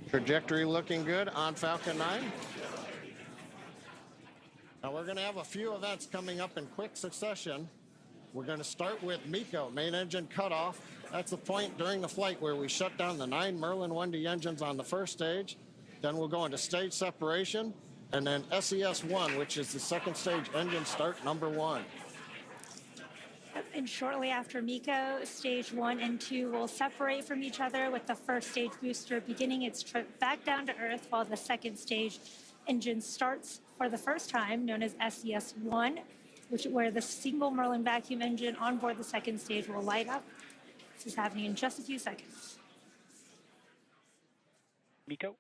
Trajectory looking good on Falcon 9. Now we're going to have a few events coming up in quick succession. We're going to start with MECO, main engine cutoff. That's the point during the flight where we shut down the 9 Merlin 1D engines on the first stage. Then we'll go into stage separation, and then SES-1, which is the second stage engine start number 1. And shortly after MECO, stage 1 and 2 will separate from each other, with the first stage booster beginning its trip back down to Earth, while the second stage engine starts for the first time, known as SES-1, where the single Merlin vacuum engine on board the second stage will light up. This is happening in just a few seconds. MECO.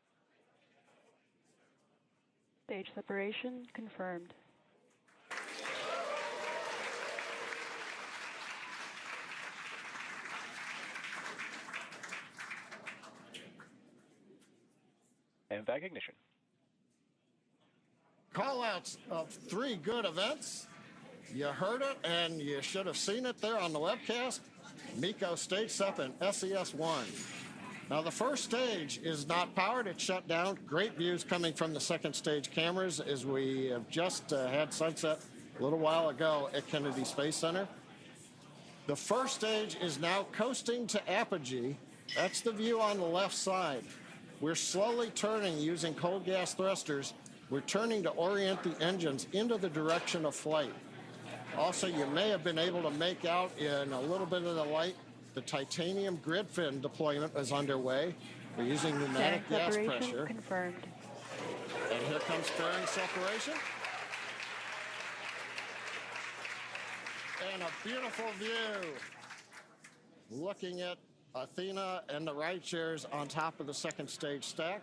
Stage separation confirmed. And back ignition. Call-outs of 3 good events. You heard it, and you should have seen it there on the webcast. MECO Stage SEP and SES-1. Now, the first stage is not powered. It's shut down. Great views coming from the second stage cameras as we have just had sunset a little while ago at Kennedy Space Center. The first stage is now coasting to apogee. That's the view on the left side. We're slowly turning using cold gas thrusters. We're turning to orient the engines into the direction of flight. Also, you may have been able to make out in a little bit of the light, the titanium grid fin deployment is underway. We're using pneumatic gas pressure. Confirmed. And here comes fairing separation. And a beautiful view. Looking at Athena and the ride chairs on top of the second stage stack.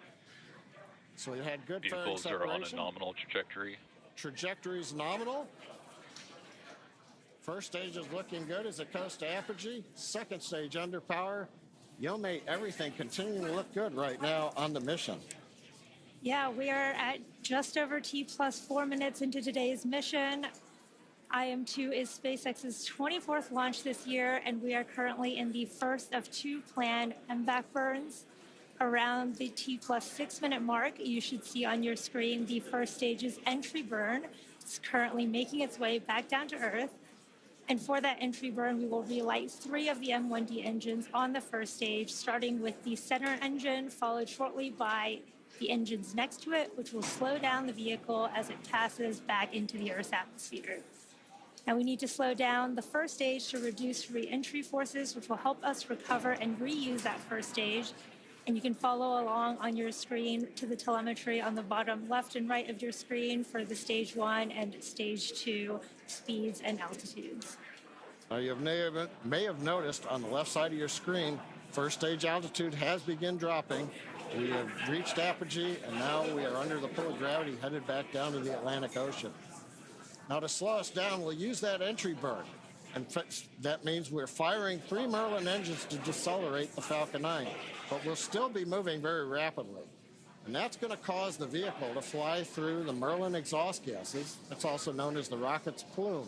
So we had good fairing Vehicles are on a separation. nominal trajectory. Trajectory is nominal. First stage is looking good as it goes to apogee. Second stage under power. Yome, everything continuing to look good right now on the mission. Yeah, we are at just over T plus 4 minutes into today's mission. IM-2 is SpaceX's 24th launch this year, and we are currently in the first of 2 planned MVAC burns. Around the T plus 6 minute mark, you should see on your screen the first stage's entry burn. It's currently making its way back down to Earth. And for that entry burn, we will relight 3 of the M1D engines on the first stage, starting with the center engine, followed shortly by the engines next to it, which will slow down the vehicle as it passes back into the Earth's atmosphere. Now we need to slow down the first stage to reduce re-entry forces, which will help us recover and reuse that first stage. And you can follow along on your screen to the telemetry on the bottom left and right of your screen for the stage 1 and stage 2 speeds and altitudes. Now you may have noticed on the left side of your screen, first stage altitude has begun dropping. We have reached apogee, and now we are under the pull of gravity, headed back down to the Atlantic Ocean. Now to slow us down, we'll use that entry burn. And that means we're firing 3 Merlin engines to decelerate the Falcon 9, but we'll still be moving very rapidly. And that's going to cause the vehicle to fly through the Merlin exhaust gases. It's also known as the rocket's plume.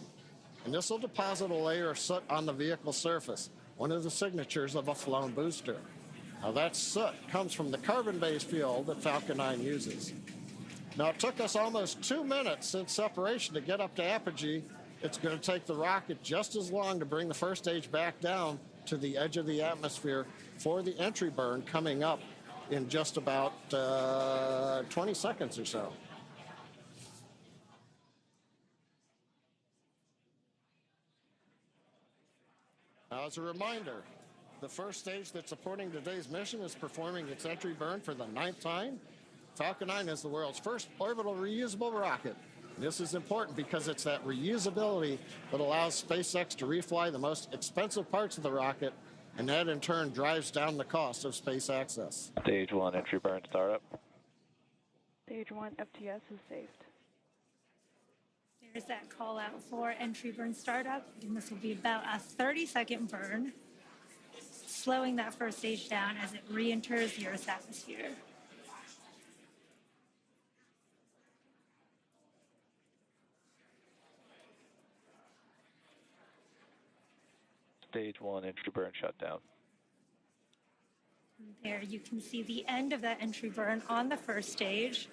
And this will deposit a layer of soot on the vehicle surface, one of the signatures of a flown booster. Now that soot comes from the carbon-based fuel that Falcon 9 uses. Now it took us almost 2 minutes since separation to get up to apogee. It's going to take the rocket just as long to bring the first stage back down to the edge of the atmosphere for the entry burn coming up in just about 20 seconds or so. Now, as a reminder, the first stage that's supporting today's mission is performing its entry burn for the 9th time. Falcon 9 is the world's first orbital reusable rocket. This is important because it's that reusability that allows SpaceX to refly the most expensive parts of the rocket, and that in turn drives down the cost of space access. Stage 1 entry burn startup. Stage 1 FTS is saved. There's that call out for entry burn startup, and this will be about a 30-second burn, slowing that first stage down as it re-enters the Earth's atmosphere. Stage 1 entry burn shutdown. There you can see the end of that entry burn on the first stage.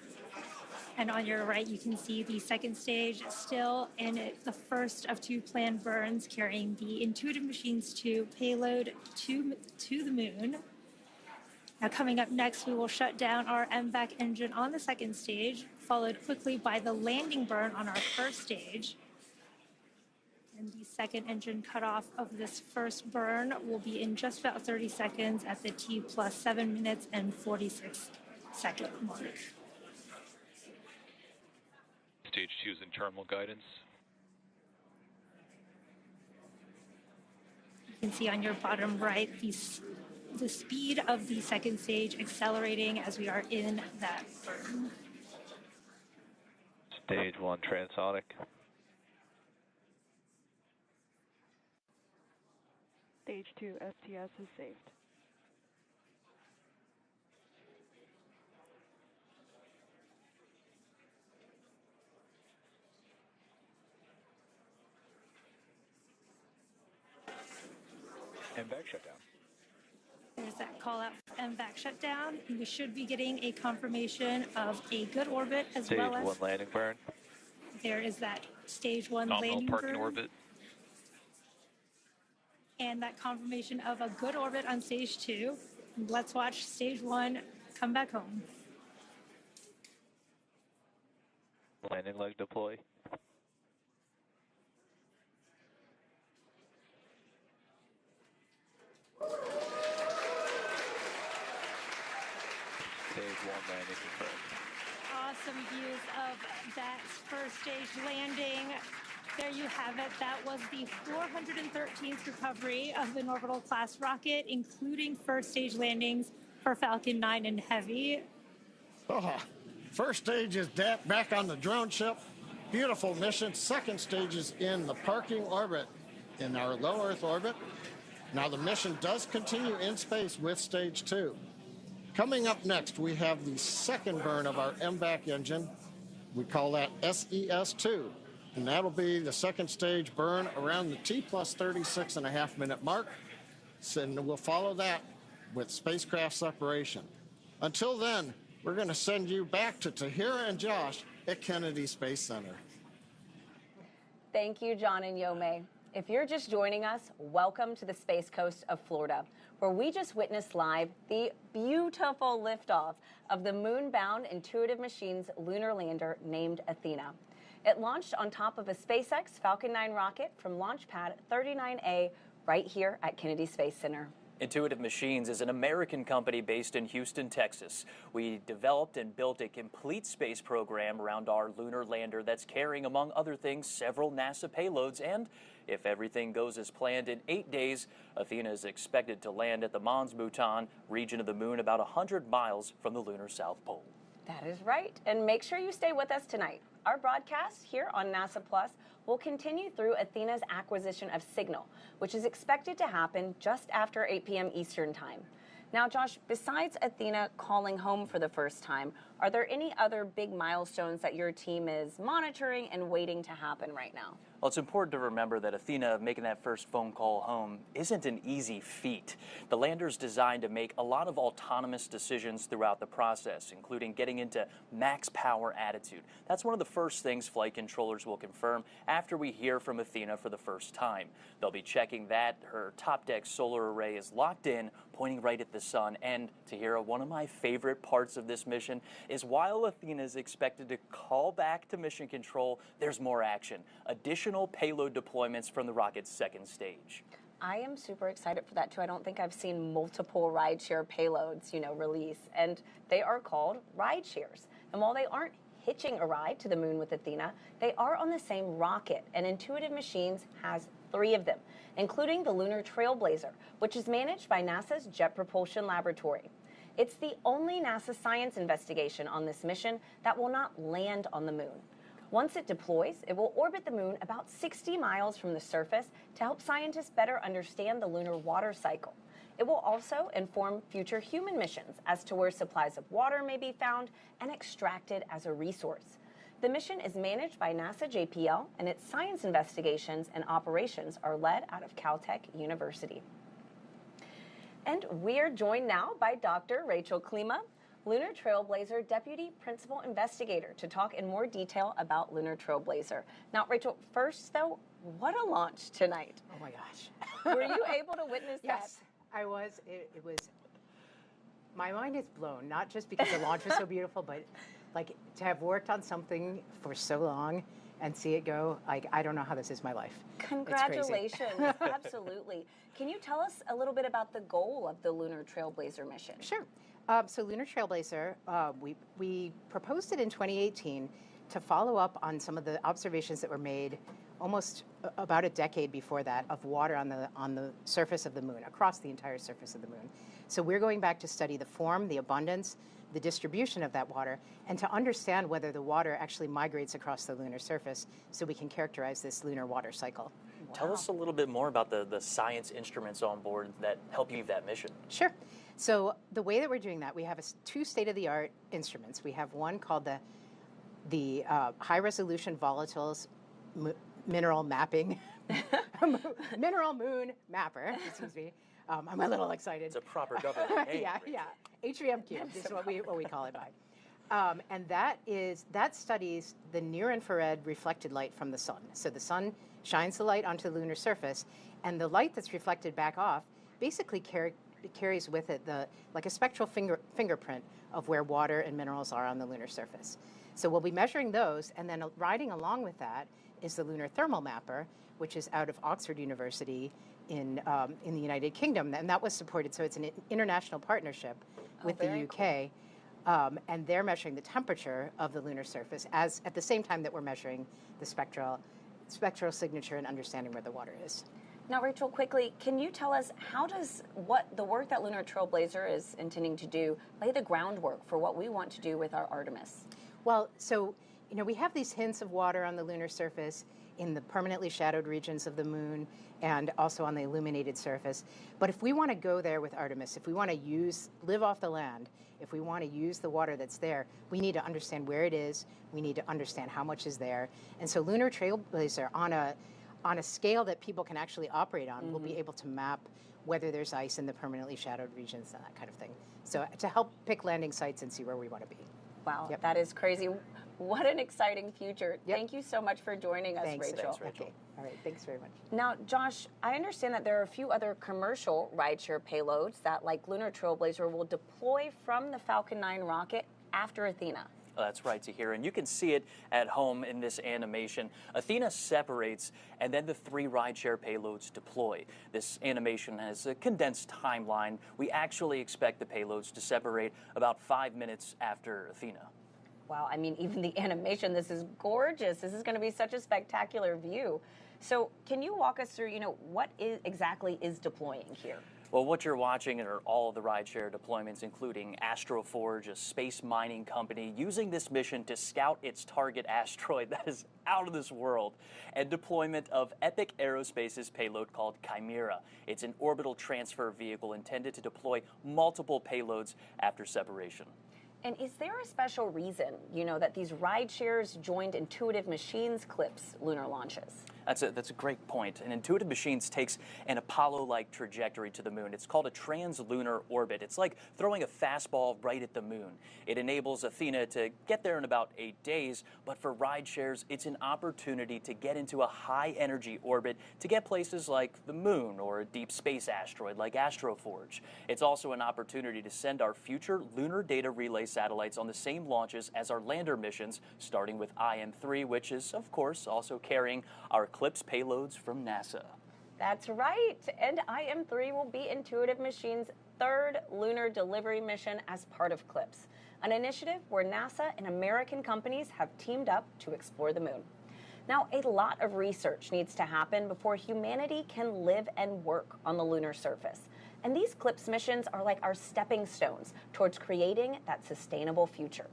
And on your right, you can see the second stage still in the first of 2 planned burns carrying the Intuitive Machines 2 payload to the moon. Now coming up next, we will shut down our MVAC engine on the second stage, followed quickly by the landing burn on our first stage. And the second engine cutoff of this first burn will be in just about 30 seconds at the T plus 7 minutes and 46 second mark. Stage 2 is in terminal guidance. You can see on your bottom right the speed of the second stage accelerating as we are in that burn. Stage 1 transonic. Stage 2 STS is saved. MVAC shutdown. There's that call out for MVAC shutdown. We should be getting a confirmation of a good orbit as Stage well as 1 landing burn. there is that stage 1 Nominal landing parking burn. orbit. And that confirmation of a good orbit on stage 2. Let's watch stage 1 come back home. Landing leg deploy. Stage 1 landing confirmed. Awesome views of that first stage landing. There you have it. That was the 413th recovery of an orbital class rocket, including first stage landings for Falcon 9 and Heavy. Oh, first stage is back on the drone ship. Beautiful mission. Second stage is in the parking orbit in our low Earth orbit. Now the mission does continue in space with stage 2. Coming up next, we have the second burn of our MVAC engine. We call that SES-2. And that'll be the second stage burn around the T plus 36.5 minute mark. And we'll follow that with spacecraft separation. Until then, we're going to send you back to Tahira and Josh at Kennedy Space Center. Thank you, John and Yome. If you're just joining us, welcome to the Space Coast of Florida, where we just witnessed live the beautiful liftoff of the moon-bound Intuitive Machines lunar lander named Athena. It launched on top of a SpaceX Falcon 9 rocket from Launch Pad 39A right here at Kennedy Space Center. Intuitive Machines is an American company based in Houston, Texas. We developed and built a complete space program around our lunar lander that's carrying, among other things, several NASA payloads. And if everything goes as planned, in 8 days, Athena is expected to land at the Mons Bhutan region of the moon, about 100 miles from the lunar South Pole. That is right. And make sure you stay with us tonight. Our broadcast here on NASA Plus will continue through Athena's acquisition of signal, which is expected to happen just after 8 p.m. Eastern Time. Now, Josh, besides Athena calling home for the first time, are there any other big milestones that your team is monitoring and waiting to happen right now? Well, it's important to remember that Athena making that first phone call home isn't an easy feat. The lander's designed to make a lot of autonomous decisions throughout the process, including getting into max power attitude. That's one of the first things flight controllers will confirm after we hear from Athena for the first time. They'll be checking that her top deck solar array is locked in, pointing right at the sun. And Tahira, one of my favorite parts of this mission is while Athena is expected to call back to mission control, there's more action. Additional payload deployments from the rocket's second stage. I am super excited for that too. I don't think I've seen multiple rideshare payloads, release, and they are called ride shares. And while they aren't hitching a ride to the moon with Athena, they are on the same rocket, and Intuitive Machines has 3 of them, including the Lunar Trailblazer, which is managed by NASA's Jet Propulsion Laboratory. It's the only NASA science investigation on this mission that will not land on the moon. Once it deploys, it will orbit the moon about 60 miles from the surface to help scientists better understand the lunar water cycle. It will also inform future human missions as to where supplies of water may be found and extracted as a resource. The mission is managed by NASA JPL, and its science investigations and operations are led out of Caltech University. And we are joined now by Dr. Rachel Klima, Lunar Trailblazer Deputy Principal Investigator, to talk in more detail about Lunar Trailblazer. Now, Rachel, first though, what a launch tonight. Oh my gosh. Were you able to witness that? Yes, I was. It was, my mind is blown, not just because the launch was so beautiful, but like to have worked on something for so long and see it go, I don't know how this is my life. Congratulations. Absolutely. Can you tell us a little bit about the goal of the Lunar Trailblazer mission? Sure. So Lunar Trailblazer, we proposed it in 2018 to follow up on some of the observations that were made almost about a decade before that of water on the surface of the moon, across the entire surface of the moon. So we're going back to study the form, the abundance, the distribution of that water, and to understand whether the water actually migrates across the lunar surface so we can characterize this lunar water cycle. Wow. Tell us a little bit more about the science instruments on board that help you that mission. Sure. So the way that we're doing that, we have 2 state-of-the-art instruments. We have one called the high-resolution volatiles mineral mapping, mineral moon mapper, excuse me. I'm a little excited. It's a proper government name. Yeah. HVM cubed is what we call it by. And that studies the near-infrared reflected light from the sun. So the sun shines the light onto the lunar surface, and the light that's reflected back off basically carries with it like a spectral fingerprint of where water and minerals are on the lunar surface. So we'll be measuring those, and then riding along with that is the Lunar Thermal Mapper, which is out of Oxford University in the United Kingdom, and that was supported. So it's an international partnership with the UK. and they're measuring the temperature of the lunar surface at the same time that we're measuring the spectral signature and understanding where the water is. Now, Rachel, quickly, can you tell us how does the work that Lunar Trailblazer is intending to do lay the groundwork for what we want to do with our Artemis? Well, so, we have these hints of water on the lunar surface in the permanently shadowed regions of the moon and also on the illuminated surface. But if we want to go there with Artemis, if we want to live off the land, if we want to use the water that's there, we need to understand where it is, we need to understand how much is there. And so Lunar Trailblazer, on a scale that people can actually operate on, will be able to map whether there's ice in the permanently shadowed regions and that kind of thing. So to help pick landing sites and see where we want to be. Wow, that is crazy. What an exciting future. Thank you so much for joining us, Thanks, Rachel. Okay. All right, thanks very much. Now, Josh, I understand that there are a few other commercial rideshare payloads that, like Lunar Trailblazer, will deploy from the Falcon 9 rocket after Athena. That's right, Tahira, and you can see it at home in this animation. Athena separates, and then the 3 rideshare payloads deploy. This animation has a condensed timeline. We actually expect the payloads to separate about 5 minutes after Athena. Wow, I mean, even the animation, this is gorgeous. This is going to be such a spectacular view. So can you walk us through, what exactly is deploying here? Well, what you're watching are all of the rideshare deployments, including Astroforge, a space mining company, using this mission to scout its target asteroid that is out of this world, and deployment of Epic Aerospace's payload called Chimera. It's an orbital transfer vehicle intended to deploy multiple payloads after separation. And is there a special reason, that these ride shares joined Intuitive Machines CLPS lunar launches? That's a great point. And Intuitive Machines takes an Apollo-like trajectory to the moon. It's called a translunar orbit. It's like throwing a fastball right at the moon. It enables Athena to get there in about 8 days, but for ride shares, it's an opportunity to get into a high-energy orbit to get places like the moon or a deep space asteroid like Astroforge. It's also an opportunity to send our future lunar data relay satellites on the same launches as our lander missions, starting with IM-3, which is, of course, also carrying our CLPS payloads from NASA. That's right. And IM-3 will be Intuitive Machines' 3rd lunar delivery mission as part of CLPS, an initiative where NASA and American companies have teamed up to explore the moon. Now, a lot of research needs to happen before humanity can live and work on the lunar surface. And these CLPS missions are like our stepping stones towards creating that sustainable future.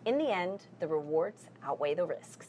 In the end, the rewards outweigh the risks.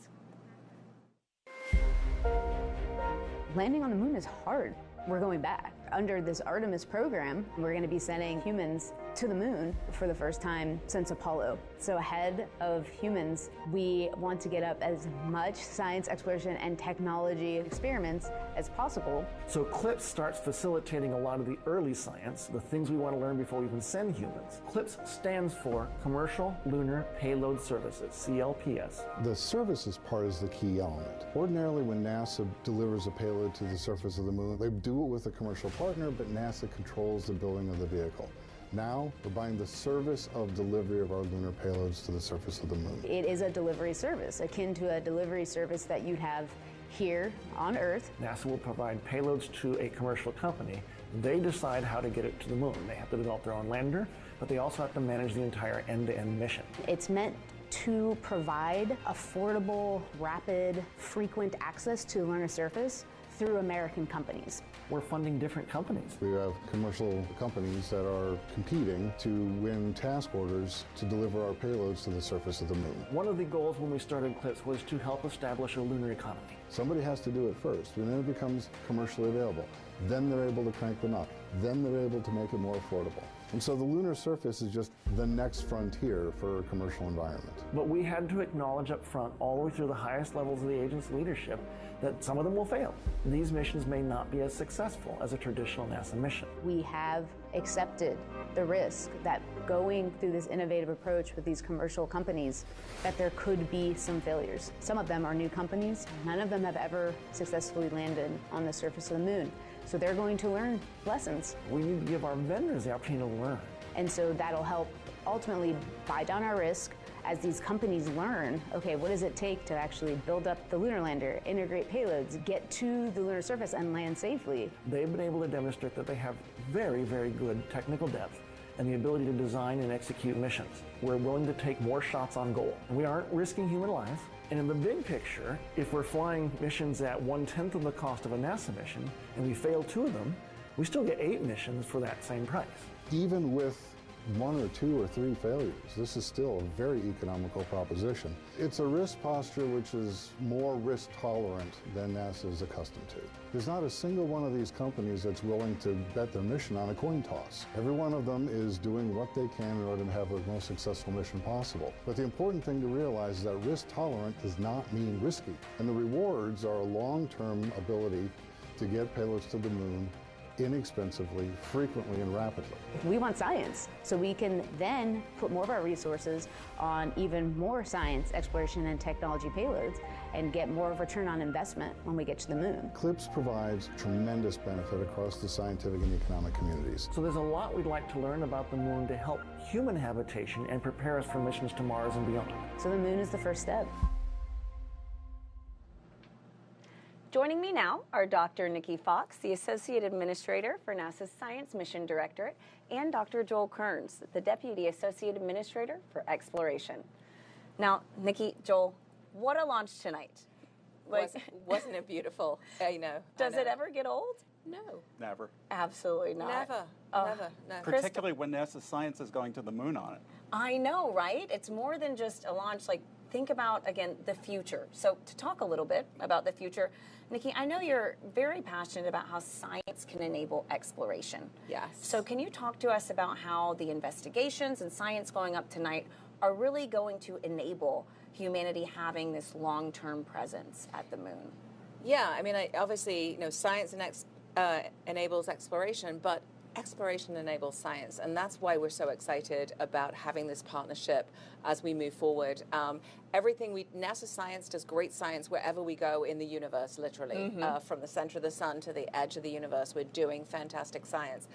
Landing on the moon is hard. We're going back. Under this Artemis program, we're going to be sending humans to the moon for the first time since Apollo. So ahead of humans, we want to get up as much science exploration and technology experiments as possible. So CLPS starts facilitating a lot of the early science, the things we want to learn before we even send humans. CLPS stands for Commercial Lunar Payload Services, CLPS. The services part is the key element. Ordinarily, when NASA delivers a payload to the surface of the moon, they do it with a commercial partner, but NASA controls the building of the vehicle. Now, we're buying the service of delivery of our lunar payloads to the surface of the moon. It is a delivery service, akin to a delivery service that you'd have here on Earth. NASA will provide payloads to a commercial company. They decide how to get it to the moon. They have to develop their own lander, but they also have to manage the entire end-to-end mission. It's meant to provide affordable, rapid, frequent access to the lunar surface through American companies. We're funding different companies. We have commercial companies that are competing to win task orders to deliver our payloads to the surface of the moon. One of the goals when we started CLPS was to help establish a lunar economy. Somebody has to do it first, and then it becomes commercially available. Then they're able to crank them up. Then they're able to make it more affordable. And so the lunar surface is just the next frontier for a commercial environment. But we had to acknowledge up front, all the way through the highest levels of the agency's leadership, that some of them will fail. These missions may not be as successful as a traditional NASA mission. We have accepted the risk that going through this innovative approach with these commercial companies, that there could be some failures. Some of them are new companies. None of them have ever successfully landed on the surface of the moon. So they're going to learn lessons. We need to give our vendors the opportunity to learn. And so that'll help ultimately buy down our risk as these companies learn, okay, what does it take to actually build up the lunar lander, integrate payloads, get to the lunar surface and land safely? They've been able to demonstrate that they have very, very good technical depth and the ability to design and execute missions. We're willing to take more shots on goal. We aren't risking human life. And in the big picture, if we're flying missions at 1/10 of the cost of a NASA mission, and we fail 2 of them, we still get 8 missions for that same price. Even with 1 or 2 or 3 failures, this is still a very economical proposition. It's a risk posture which is more risk tolerant than NASA is accustomed to. There's not a single one of these companies that's willing to bet their mission on a coin toss. Every one of them is doing what they can in order to have the most successful mission possible. But the important thing to realize is that risk tolerant does not mean risky. And the rewards are a long-term ability to get payloads to the moon inexpensively, frequently, and rapidly. We want science, so we can then put more of our resources on even more science, exploration, and technology payloads and get more of a return on investment when we get to the moon. CLPS provides tremendous benefit across the scientific and economic communities. So there's a lot we'd like to learn about the moon to help human habitation and prepare us for missions to Mars and beyond. So the moon is the first step. Joining me now are Dr. Nikki Fox, the Associate Administrator for NASA's Science Mission Directorate, and Dr. Joel Kearns, the Deputy Associate Administrator for Exploration. Now, Nikki, Joel, what a launch tonight. Wasn't it beautiful? I know. Does it ever get old? No. Never. Absolutely not. Never. Never. No. Particularly when NASA science is going to the moon on it. I know, right? It's more than just a launch. Like, think about, again, the future. So to talk a little bit about the future, Nikki, I know you're very passionate about how science can enable exploration. Yes. So can you talk to us about how the investigations and science going up tonight are really going to enable humanity having this long-term presence at the moon? Yeah, I mean, obviously, science enables exploration, but exploration enables science, and that's why we're so excited about having this partnership as we move forward. NASA science does great science wherever we go in the universe, literally. From the center of the sun to the edge of the universe, we're doing fantastic science.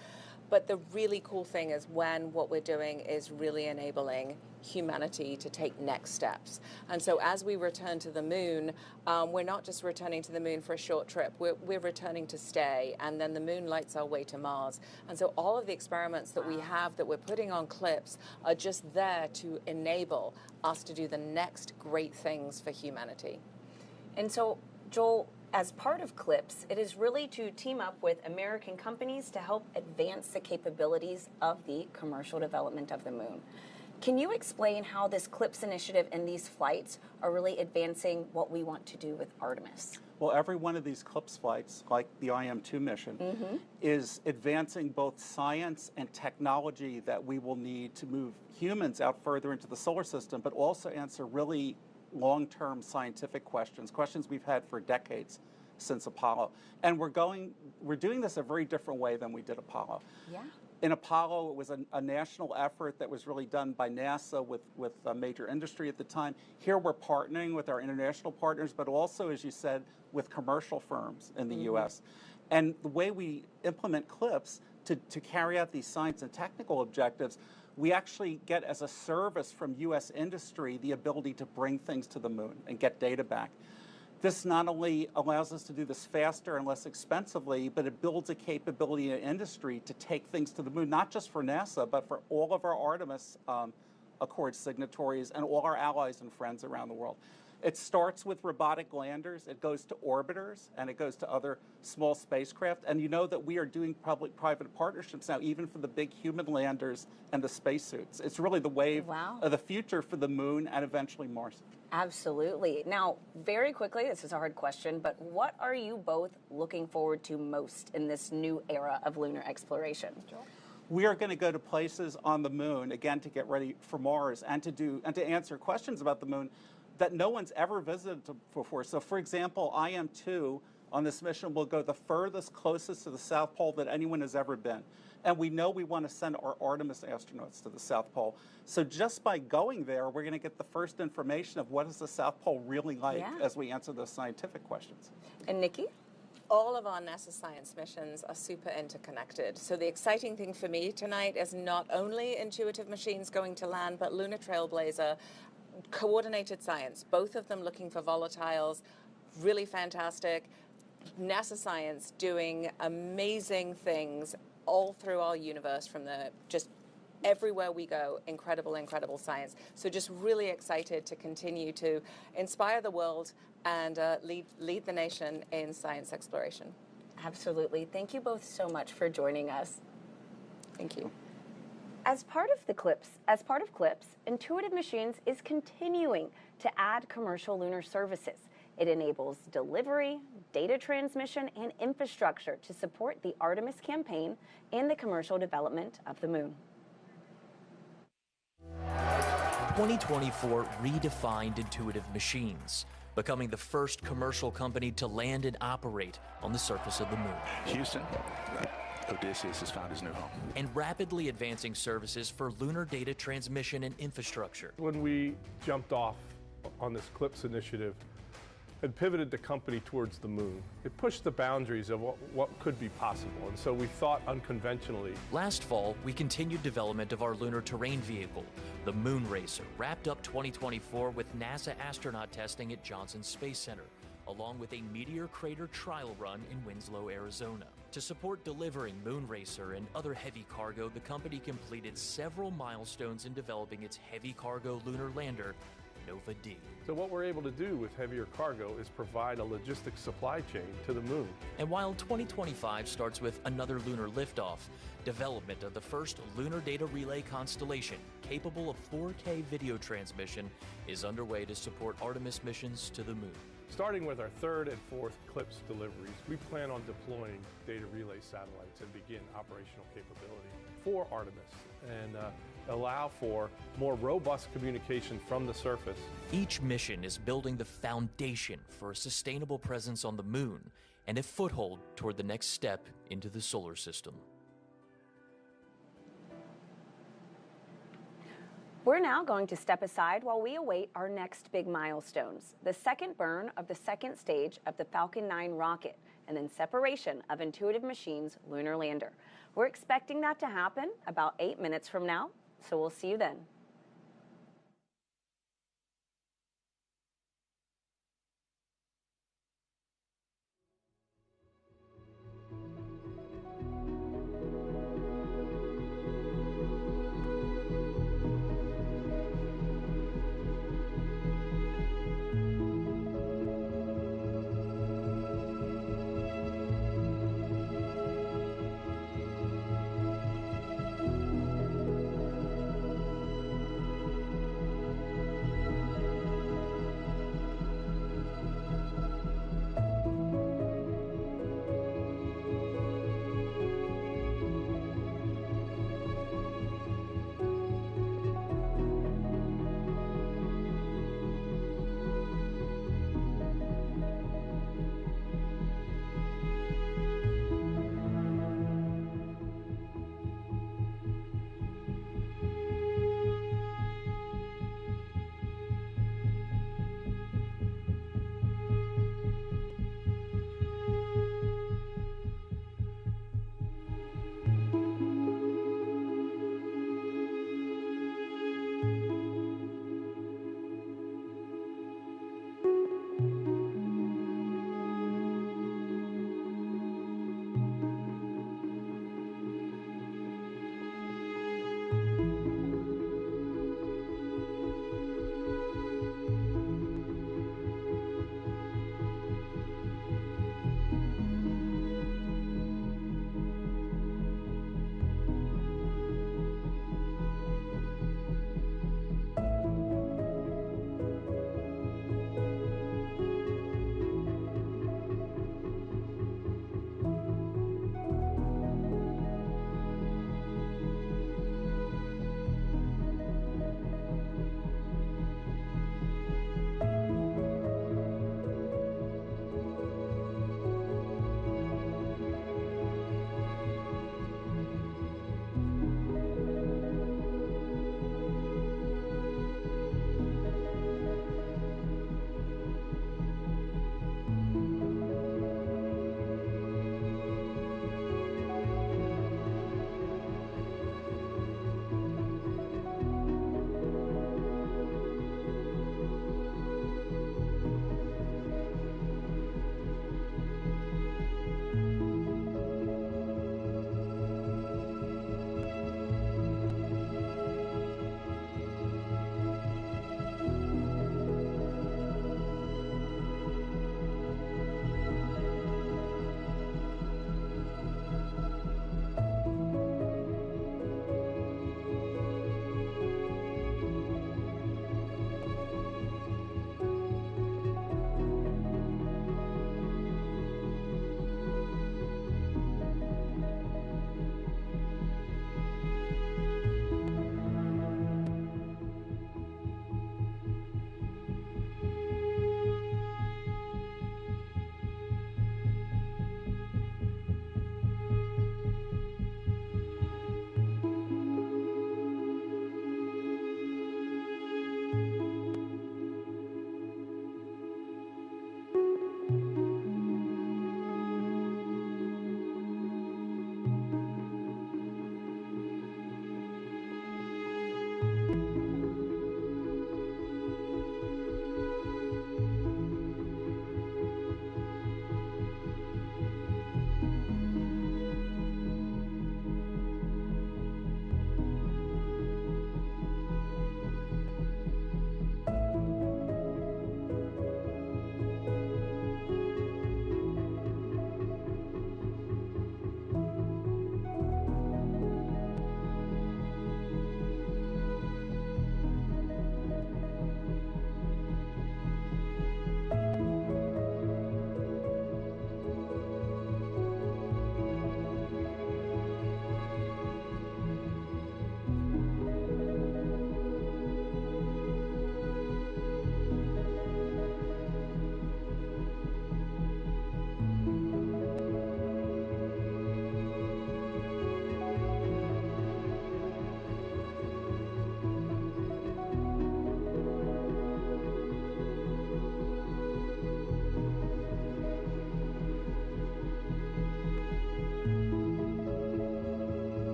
But the really cool thing is when what we're doing is really enabling humanity to take next steps. And so as we return to the moon, we're not just returning to the moon for a short trip, we're returning to stay, and then the moon lights our way to Mars. And so all of the experiments that we have that we're putting on CLPS are just there to enable us to do the next great things for humanity. And so, Joel, as part of CLPS, it is really to team up with American companies to help advance the capabilities of the commercial development of the moon. Can you explain how this CLPS initiative and these flights are really advancing what we want to do with Artemis? Well, every one of these CLPS flights, like the IM-2 mission, is advancing both science and technology that we will need to move humans out further into the solar system, but also answer really long-term scientific questions we've had for decades since Apollo. And we're doing this a very different way than we did Apollo. Yeah. In Apollo, it was a national effort that was really done by NASA with a major industry at the time. Here we're partnering with our international partners, but also, as you said, with commercial firms in the U.S. And the way we implement CLPS to carry out these science and technical objectives, we actually get as a service from U.S. industry the ability to bring things to the moon and get data back. This not only allows us to do this faster and less expensively, but it builds a capability in industry to take things to the moon, not just for NASA, but for all of our Artemis Accord signatories and all our allies and friends around the world. It starts with robotic landers, it goes to orbiters, and it goes to other small spacecraft. And you know that we are doing public-private partnerships now, even for the big human landers and the spacesuits. It's really the wave of the future for the moon and eventually Mars. Absolutely. Now, very quickly, this is a hard question, but what are you both looking forward to most in this new era of lunar exploration? Joel? We are going to go to places on the moon, again, to get ready for Mars and to answer questions about the moon that no one's ever visited before. So, for example, IM-2 on this mission will go the furthest, closest to the South Pole that anyone has ever been. And we know we want to send our Artemis astronauts to the South Pole. So just by going there, we're going to get the first information of what is the South Pole really like as we answer those scientific questions. And Nikki? All of our NASA science missions are super interconnected. So the exciting thing for me tonight is not only intuitive machines going to land, but Lunar Trailblazer, coordinated science, both of them looking for volatiles, really fantastic. NASA science doing amazing things all through our universe, from the just everywhere we go, incredible, incredible science. So just really excited to continue to inspire the world and lead the nation in science exploration. Absolutely. Thank you both so much for joining us. Thank you. As part of CLPS, Intuitive Machines is continuing to add commercial lunar services. It enables delivery, data transmission, and infrastructure to support the Artemis campaign and the commercial development of the moon. 2024 redefined Intuitive Machines, becoming the first commercial company to land and operate on the surface of the moon. Houston, Odysseus has found his new home. And rapidly advancing services for lunar data transmission and infrastructure. When we jumped off on this CLPS initiative and pivoted the company towards the moon, it pushed the boundaries of what could be possible, and so we thought unconventionally. Last fall, we continued development of our lunar terrain vehicle, the Moon Racer, wrapped up 2024 with NASA astronaut testing at Johnson Space Center, along with a meteor crater trial run in Winslow, Arizona. To support delivering Moon Racer and other heavy cargo, the company completed several milestones in developing its heavy cargo lunar lander, Nova D. So what we're able to do with heavier cargo is provide a logistics supply chain to the moon. And while 2025 starts with another lunar liftoff, development of the first lunar data relay constellation capable of 4K video transmission is underway to support Artemis missions to the moon. Starting with our third and fourth CLPS deliveries, we plan on deploying data relay satellites and begin operational capability for Artemis and allow for more robust communication from the surface. Each mission is building the foundation for a sustainable presence on the moon and a foothold toward the next step into the solar system. We're now going to step aside while we await our next big milestones, the second burn of the second stage of the Falcon 9 rocket, and then separation of Intuitive Machines' lunar lander. We're expecting that to happen about 8 minutes from now, so we'll see you then.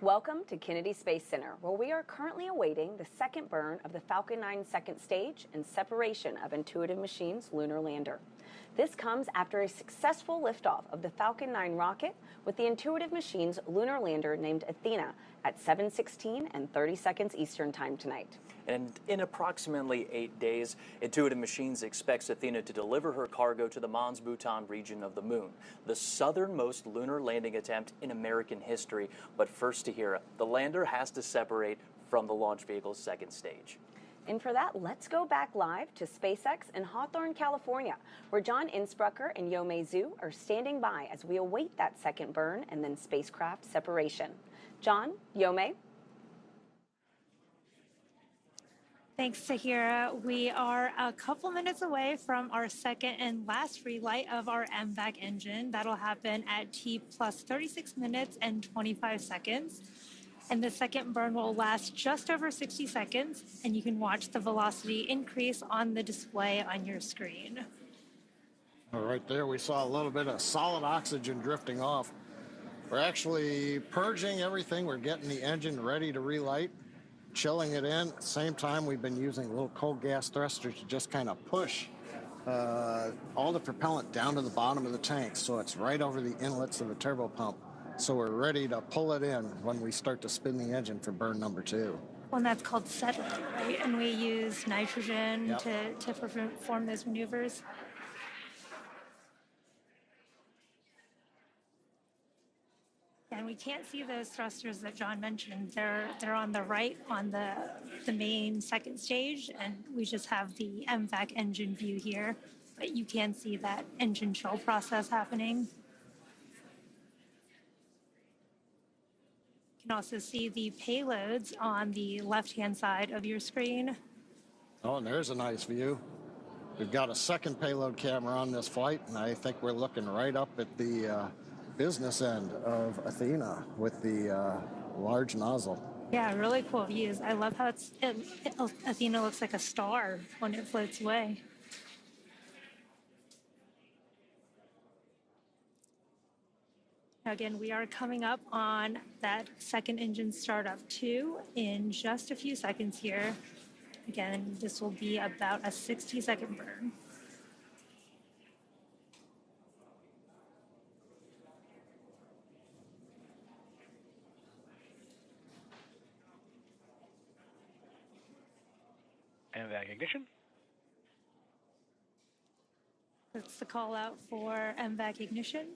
Welcome to Kennedy Space Center, where we are currently awaiting the second burn of the Falcon 9 second stage and separation of Intuitive Machines' lunar lander. This comes after a successful liftoff of the Falcon 9 rocket with the Intuitive Machines lunar lander named Athena at 7:16 and 30 seconds Eastern Time tonight. And in approximately 8 days, Intuitive Machines expects Athena to deliver her cargo to the Mons Bhutan region of the moon, the southernmost lunar landing attempt in American history. But first to hear, the lander has to separate from the launch vehicle's second stage. And for that, let's go back live to SpaceX in Hawthorne, California, where John Innsbrucker and Yomei Zhu are standing by as we await that second burn and then spacecraft separation. John, Yomei? Thanks, Sahira. We are a couple minutes away from our second and last relight of our MVAC engine. That'll happen at T plus 36 minutes and 25 seconds. And the second burn will last just over 60 seconds, and you can watch the velocity increase on the display on your screen. All right, there we saw a little bit of solid oxygen drifting off. We're actually purging everything. We're getting the engine ready to relight, chilling it in. At the same time, we've been using little cold gas thrusters to just kind of push all the propellant down to the bottom of the tank, so it's right over the inlets of the turbo pump. So we're ready to pull it in when we start to spin the engine for burn number 2. Well, and that's called settling, right? And we use nitrogen to perform those maneuvers. And we can't see those thrusters that John mentioned. They're on the right on the main second stage, and we just have the MVAC engine view here. But you can see that engine chill process happening. You can also see the payloads on the left-hand side of your screen. Oh, and there's a nice view. We've got a second payload camera on this flight, and I think we're looking right up at the business end of Athena with the large nozzle. Yeah, really cool views. I love how Athena looks like a star when it floats away. Again, we are coming up on that second engine startup 2 in just a few seconds here. Again, this will be about a 60-second burn. MVAC ignition. That's the call out for MVAC ignition.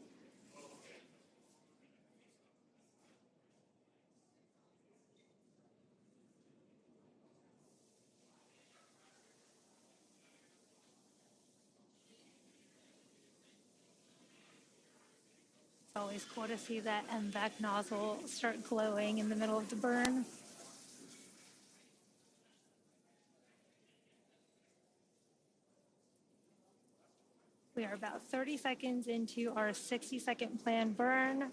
It's always cool to see that MVAC nozzle start glowing in the middle of the burn. We are about 30 seconds into our 60-second planned burn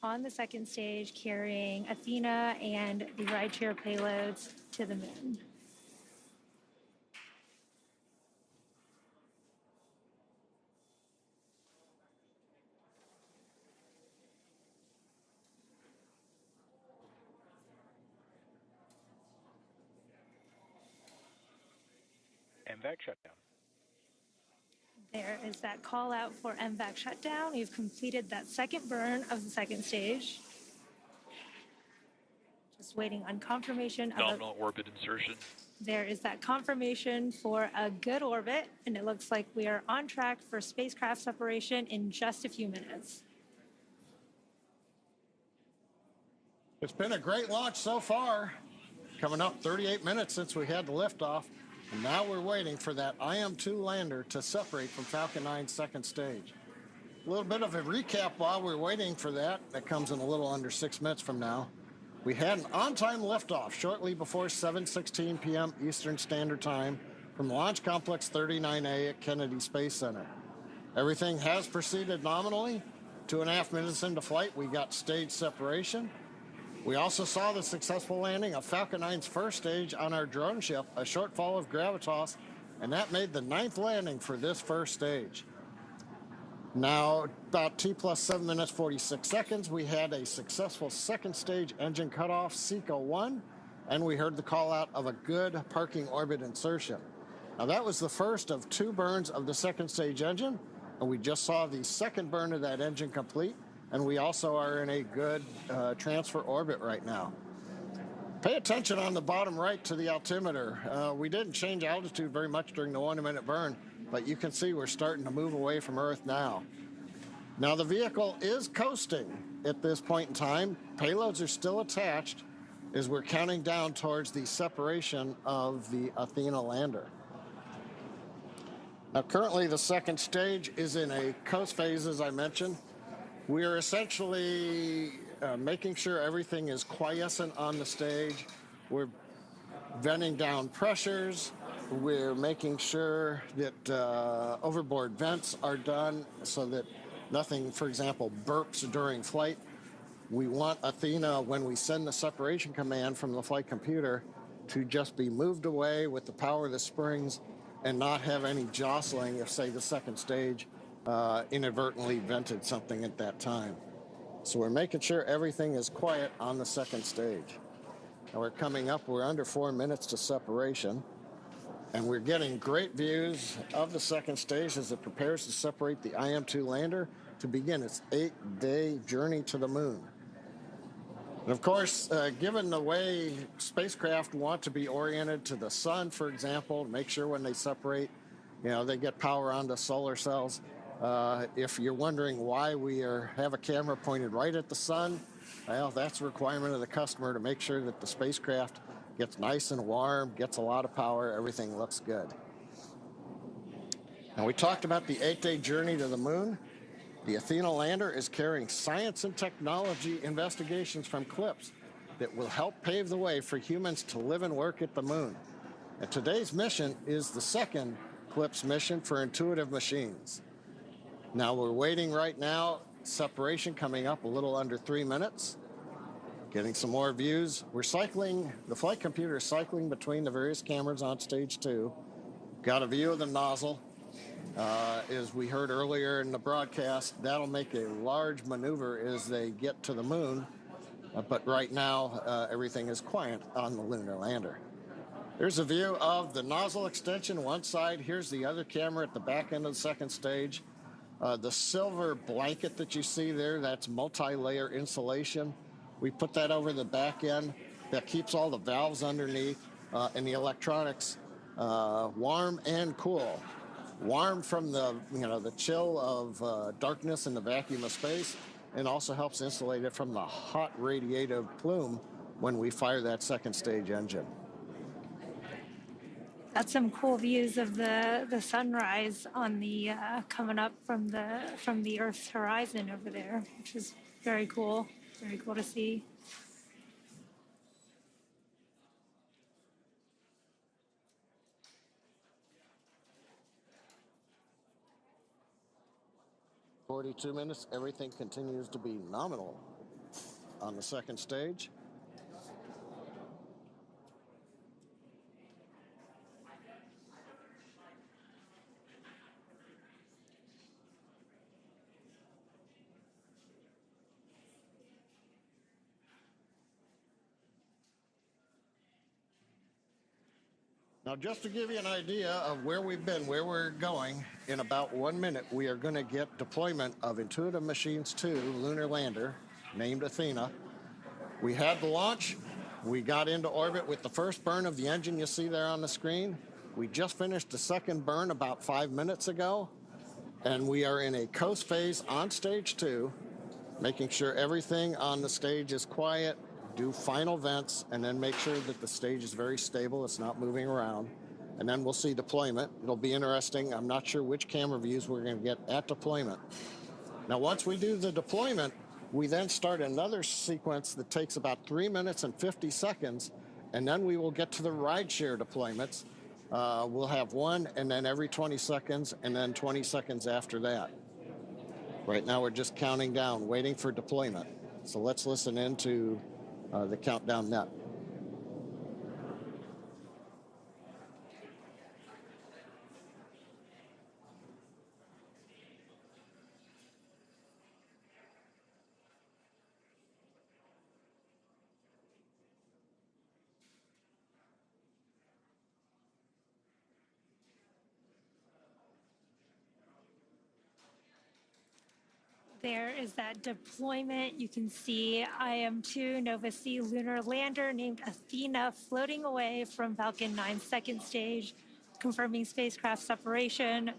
on the second stage, carrying Athena and the rideshare payloads to the moon. MVAC shutdown. There is that call out for MVAC shutdown. We've completed that second burn of the second stage. Just waiting on confirmation. Nominal orbit insertion. There is that confirmation for a good orbit, and it looks like we are on track for spacecraft separation in just a few minutes. It's been a great launch so far. Coming up 38 minutes since we had the liftoff. And now we're waiting for that IM-2 lander to separate from Falcon 9's second stage. A little bit of a recap while we're waiting for that. That comes in a little under 6 minutes from now. We had an on-time liftoff shortly before 7:16 p.m. Eastern Standard Time from Launch Complex 39A at Kennedy Space Center. Everything has proceeded nominally. 2.5 minutes into flight, we got stage separation. We also saw the successful landing of Falcon 9's first stage on our drone ship, a shortfall of gravitas, and that made the 9th landing for this first stage. Now, about T plus 7 minutes, 46 seconds, we had a successful second stage engine cutoff, SECO 1, and we heard the call out of a good parking orbit insertion. Now, that was the first of 2 burns of the second stage engine, and we just saw the second burn of that engine complete, and we also are in a good transfer orbit right now. Pay attention on the bottom right to the altimeter. We didn't change altitude very much during the 1-minute burn, but you can see we're starting to move away from Earth now. Now, the vehicle is coasting at this point in time. Payloads are still attached as we're counting down towards the separation of the Athena lander. Now, currently, the second stage is in a coast phase, as I mentioned. We are essentially making sure everything is quiescent on the stage. We're venting down pressures. We're making sure that overboard vents are done so that nothing, for example, burps during flight. We want Athena, when we send the separation command from the flight computer, to just be moved away with the power of the springs and not have any jostling if, say, the second stage inadvertently vented something at that time. So we're making sure everything is quiet on the second stage. Now we're coming up, we're under 4 minutes to separation, and we're getting great views of the second stage as it prepares to separate the IM-2 lander to begin its 8-day journey to the moon. And of course, given the way spacecraft want to be oriented to the sun, for example, to make sure when they separate, they get power onto solar cells. If you're wondering why we have a camera pointed right at the sun, well, that's a requirement of the customer to make sure that the spacecraft gets nice and warm, gets a lot of power, everything looks good. Now, we talked about the 8-day journey to the moon. The Athena lander is carrying science and technology investigations from CLPS that will help pave the way for humans to live and work at the moon. And today's mission is the second CLPS mission for Intuitive Machines. Now, we're waiting right now, separation coming up a little under 3 minutes. Getting some more views. We're cycling, the flight computer is cycling between the various cameras on stage 2. Got a view of the nozzle. As we heard earlier in the broadcast, that'll make a large maneuver as they get to the moon. But right now, everything is quiet on the lunar lander. Here's a view of the nozzle extension one side. Here's the other camera at the back end of the second stage. The silver blanket that you see there, that's multi-layer insulation. We put that over the back end. That keeps all the valves underneath and the electronics warm and cool. Warm from the chill of darkness and the vacuum of space, and also helps insulate it from the hot radiative plume when we fire that second stage engine. That's some cool views of the sunrise on the coming up from the Earth's horizon over there, which is very cool. Very cool to see. "42 minutes, everything continues to be nominal on the second stage." Now, just to give you an idea of where we've been, where we're going, in about 1 minute, we are going to get deployment of Intuitive Machines 2 lunar lander, named Athena. We had the launch. We got into orbit with the first burn of the engine you see there on the screen. We just finished the second burn about 5 minutes ago, and we are in a coast phase on stage 2, making sure everything on the stage is quiet, do final vents, and then make sure that the stage is very stable, it's not moving around. And then we'll see deployment. It'll be interesting. I'm not sure which camera views we're going to get at deployment. Now, once we do the deployment, we then start another sequence that takes about 3 minutes and 50 seconds, and then we will get to the rideshare deployments. We'll have one, and then every 20 seconds, and then 20 seconds after that. Right now, we're just counting down, waiting for deployment. So let's listen into the countdown net. there is that deployment. You can see IM-2 Nova C lunar lander named Athena floating away from Falcon 9's second stage, confirming spacecraft separation.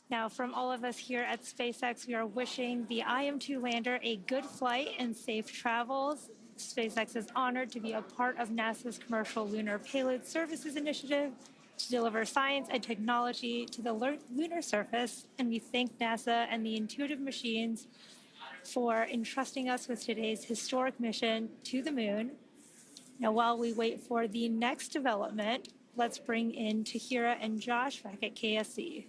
Now, from all of us here at SpaceX, we are wishing the IM-2 lander a good flight and safe travels. SpaceX is honored to be a part of NASA's Commercial Lunar Payload Services Initiative to deliver science and technology to the lunar surface, and we thank NASA and the Intuitive Machines for entrusting us with today's historic mission to the moon. Now, while we wait for the next development, let's bring in Tahira and Josh back at KSC.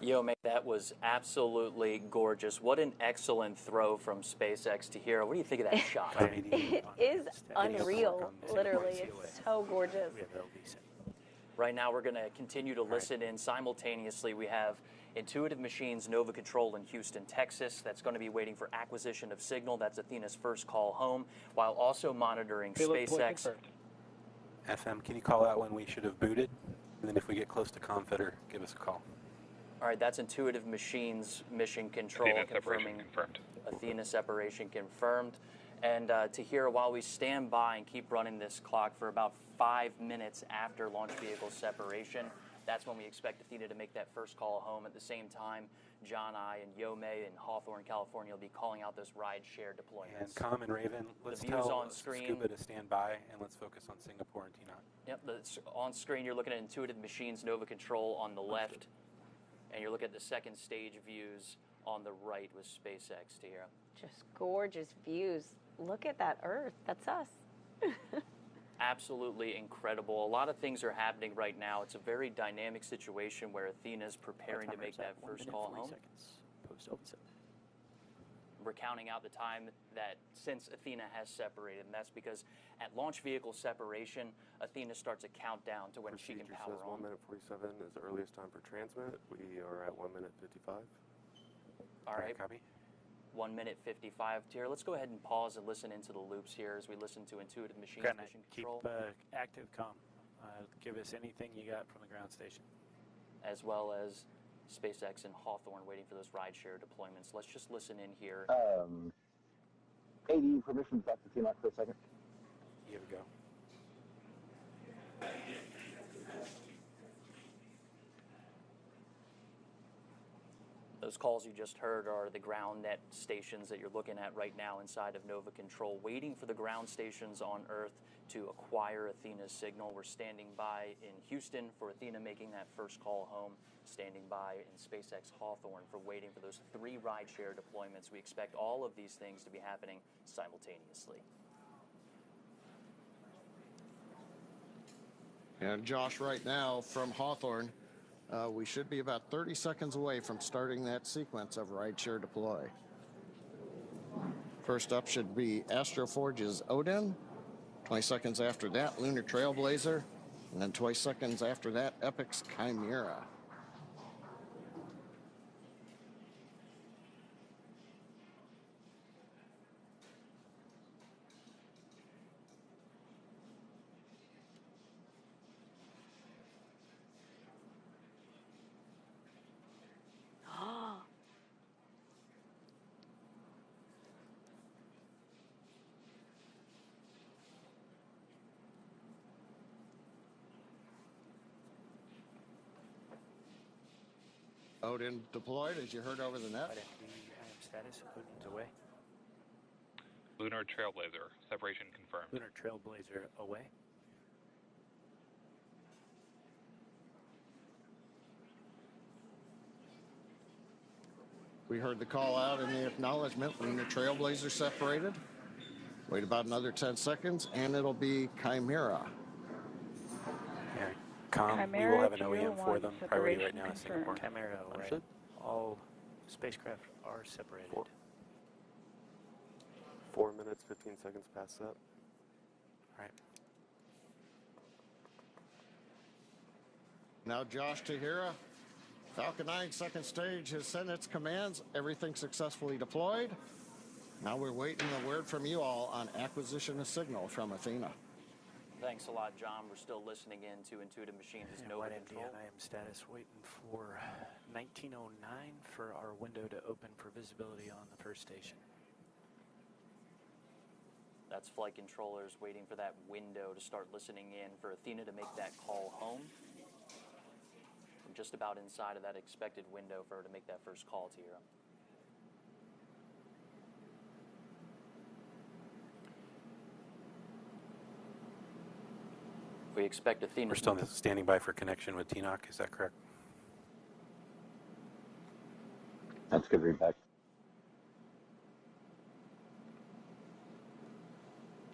Yo, mate, that was absolutely gorgeous. What an excellent throw from SpaceX to Tahira. What do you think of that shot? It is unreal, literally. It's so gorgeous. Right now, we're going to continue to listen in simultaneously. We have Intuitive Machines Nova Control in Houston, Texas. That's going to be waiting for acquisition of signal. That's Athena's first call home, while also monitoring SpaceX. FM, can you call out when we should have booted? And then if we get close to Confeder, give us a call. All right, that's Intuitive Machines Mission Control Athena confirming separation confirmed. Athena separation confirmed. And Tahira, while we stand by and keep running this clock for about 5 minutes after launch vehicle separation, that's when we expect Athena to make that first call home. At the same time, John, I, and Yome in Hawthorne, California will be calling out those ride-share deployments. And Com and Raven, let's tell on screen. Scuba to stand by, and let's focus on Singapore and T-Knot. Yep, on screen you're looking at Intuitive Machines Nova Control on the left, and you're looking at the second stage views on the right with SpaceX, Tahira. Just gorgeous views. Look at that Earth. That's us. Absolutely incredible. A lot of things are happening right now. It's a very dynamic situation where Athena's preparing to make that first call home. We're counting out the time that since Athena has separated, and that's because at launch vehicle separation, Athena starts a countdown to when she can power on. 1 minute 47 is the earliest time for transmit. We are at 1 minute 55. All right. Copy. 1 minute 55. Here, let's go ahead and pause and listen into the loops here as we listen to Intuitive Machines Mission Control. Keep active comm. Give us anything you got from the ground station. As well as SpaceX and Hawthorne waiting for those rideshare deployments. Let's just listen in here. AD permissions back to T-Knot for a second. Here we go. Those calls you just heard are the ground net stations that you're looking at right now inside of Nova Control, waiting for the ground stations on Earth to acquire Athena's signal. We're standing by in Houston for Athena making that first call home, standing by in SpaceX Hawthorne for waiting for those 3 rideshare deployments. We expect all of these things to be happening simultaneously. And Josh, right now from Hawthorne, we should be about 30 seconds away from starting that sequence of rideshare deploy. First up should be Astroforge's Odin. 20 seconds after that, Lunar Trailblazer. And then 20 seconds after that, Epic's Chimera. Odin deployed, as you heard over the net. Status, Odin's away. Lunar Trailblazer, separation confirmed. Lunar Trailblazer away. We heard the call out in the acknowledgement. Lunar Trailblazer separated. Wait about another 10 seconds, and it'll be Chimera. Com, we will have an OEM for them. Priority right now is Singapore. Chimera away. All spacecraft are separated. 4 minutes, 15 seconds past that. All right. Now Josh Tahira, Falcon 9 second stage has sent its commands. Everything successfully deployed. Now we're waiting a word from you all on acquisition of signal from Athena. Thanks a lot, John. We're still listening in to Intuitive Machines' Nova Control. IM status, waiting for 1909 for our window to open for visibility on the first station. That's flight controllers waiting for that window to start listening in for Athena to make that call home. We're just about inside of that expected window for her to make that first call to Europe. We expect Athena. We're still standing by for connection with TNOC, is that correct? That's good feedback.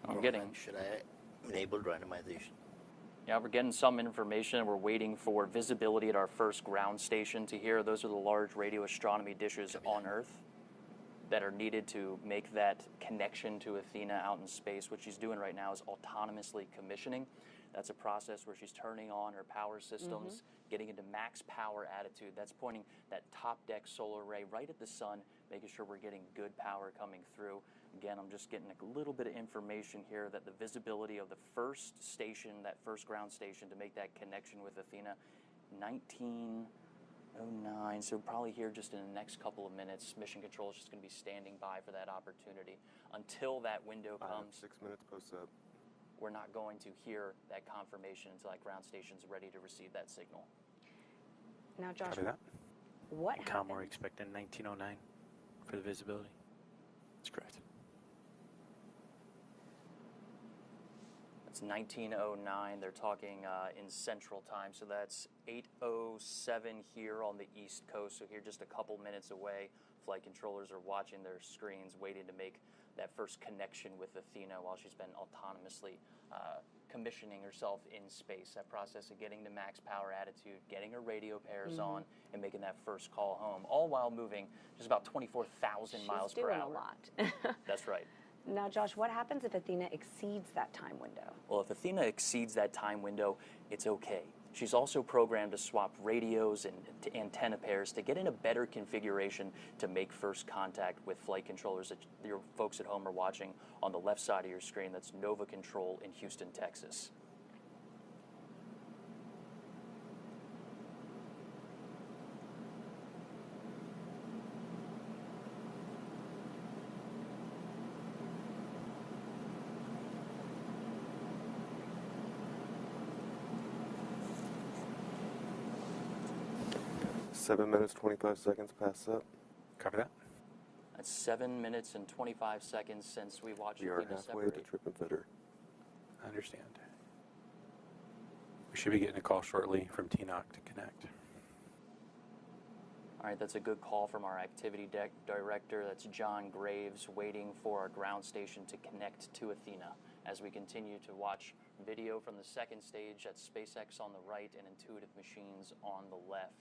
I'm getting. Should I enable randomization? Yeah, we're getting some information. We're waiting for visibility at our first ground station to hear. Those are the large radio astronomy dishes on Earth that are needed to make that connection to Athena out in space. What she's doing right now is autonomously commissioning. That's a process where she's turning on her power systems, getting into max power attitude. That's pointing that top deck solar array right at the sun, making sure we're getting good power coming through. Again, I'm just getting a little bit of information here that the visibility of the first station, that first ground station, to make that connection with Athena, 1909. So probably here just in the next couple of minutes, Mission Control is just going to be standing by for that opportunity. Until that window comes, 6 minutes post-up. We're not going to hear that confirmation until that ground station's ready to receive that signal. Now, Josh, what happened? We're expecting 1909 for the visibility. That's correct. It's 1909. They're talking in Central Time, so that's 8:07 here on the East Coast. So here, just a couple minutes away, flight controllers are watching their screens, waiting to make that first connection with Athena while she's been autonomously commissioning herself in space. That process of getting to max power attitude, getting her radio pairs on, and making that first call home, all while moving just about 24,000 miles per hour. She's doing a lot. That's right. Now, Josh, what happens if Athena exceeds that time window? Well, if Athena exceeds that time window, it's okay. She's also programmed to swap radios and antenna pairs to get in a better configuration to make first contact with flight controllers that your folks at home are watching on the left side of your screen. That's Nova Control in Houston, Texas. Seven minutes, 25 seconds past up. Copy that. That's 7 minutes and 25 seconds since we watched We are Athena halfway separate. to trip and fitter. I understand. We should be getting a call shortly from TNOC to connect. All right, that's a good call from our activity director. That's John Graves, waiting for our ground station to connect to Athena as we continue to watch video from the second stage. That's SpaceX on the right and Intuitive Machines on the left.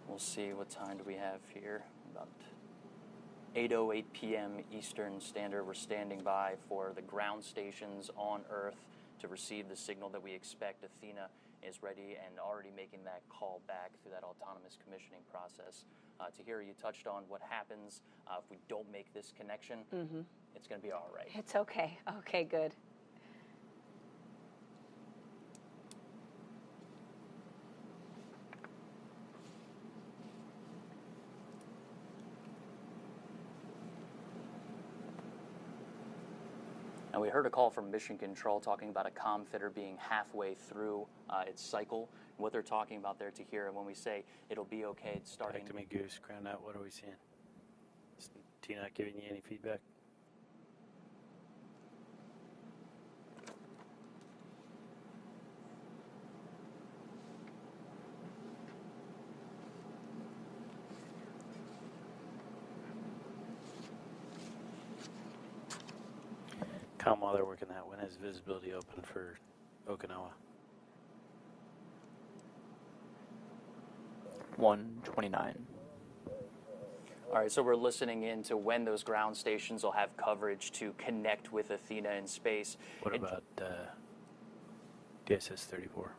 We'll see, what time do we have here? About 8:08 p.m. Eastern Standard. We're standing by for the ground stations on Earth to receive the signal that we expect. Athena is ready and already making that call back through that autonomous commissioning process. Tahira, you touched on what happens if we don't make this connection. It's going to be all right. It's okay. Okay, good. And we heard a call from Mission Control talking about a comm fitter being halfway through its cycle. What they're talking about there, to hear, when we say it'll be okay, it's starting. Back to me, Goose. Ground out. What are we seeing? Is TNOC giving you any feedback? Come while they're working that. When is visibility open for Okinawa? 1:29. All right, so we're listening in to when those ground stations will have coverage to connect with Athena in space. What about DSS 34?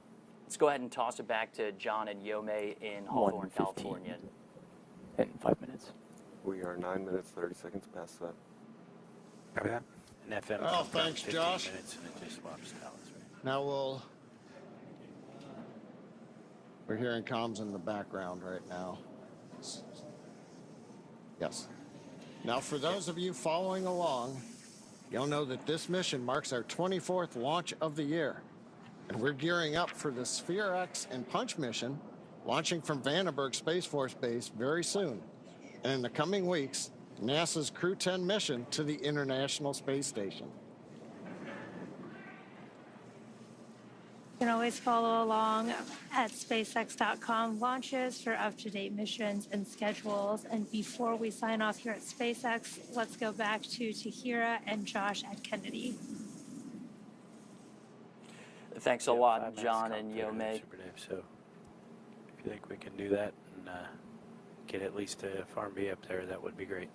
Let's go ahead and toss it back to John and Yome in Hawthorne, California. In 5 minutes. We are 9 minutes, 30 seconds past that. Copy that. And FM Oh, thanks, 15 Josh. minutes and it just swaps towers, right? Now we'll We're hearing comms in the background right now. Yes. Now, for those of you following along, you'll know that this mission marks our 24th launch of the year. And we're gearing up for the Sphere X and Punch mission, launching from Vandenberg Space Force Base very soon. And in the coming weeks, NASA's Crew 10 mission to the International Space Station. You can always follow along at SpaceX.com launches for up-to-date missions and schedules. And before we sign off here at SpaceX, let's go back to Tahira and Josh at Kennedy. Thanks a lot, John and Yome. Super Dave. So if you think we can do that and get at least a Farm B up there, that would be great.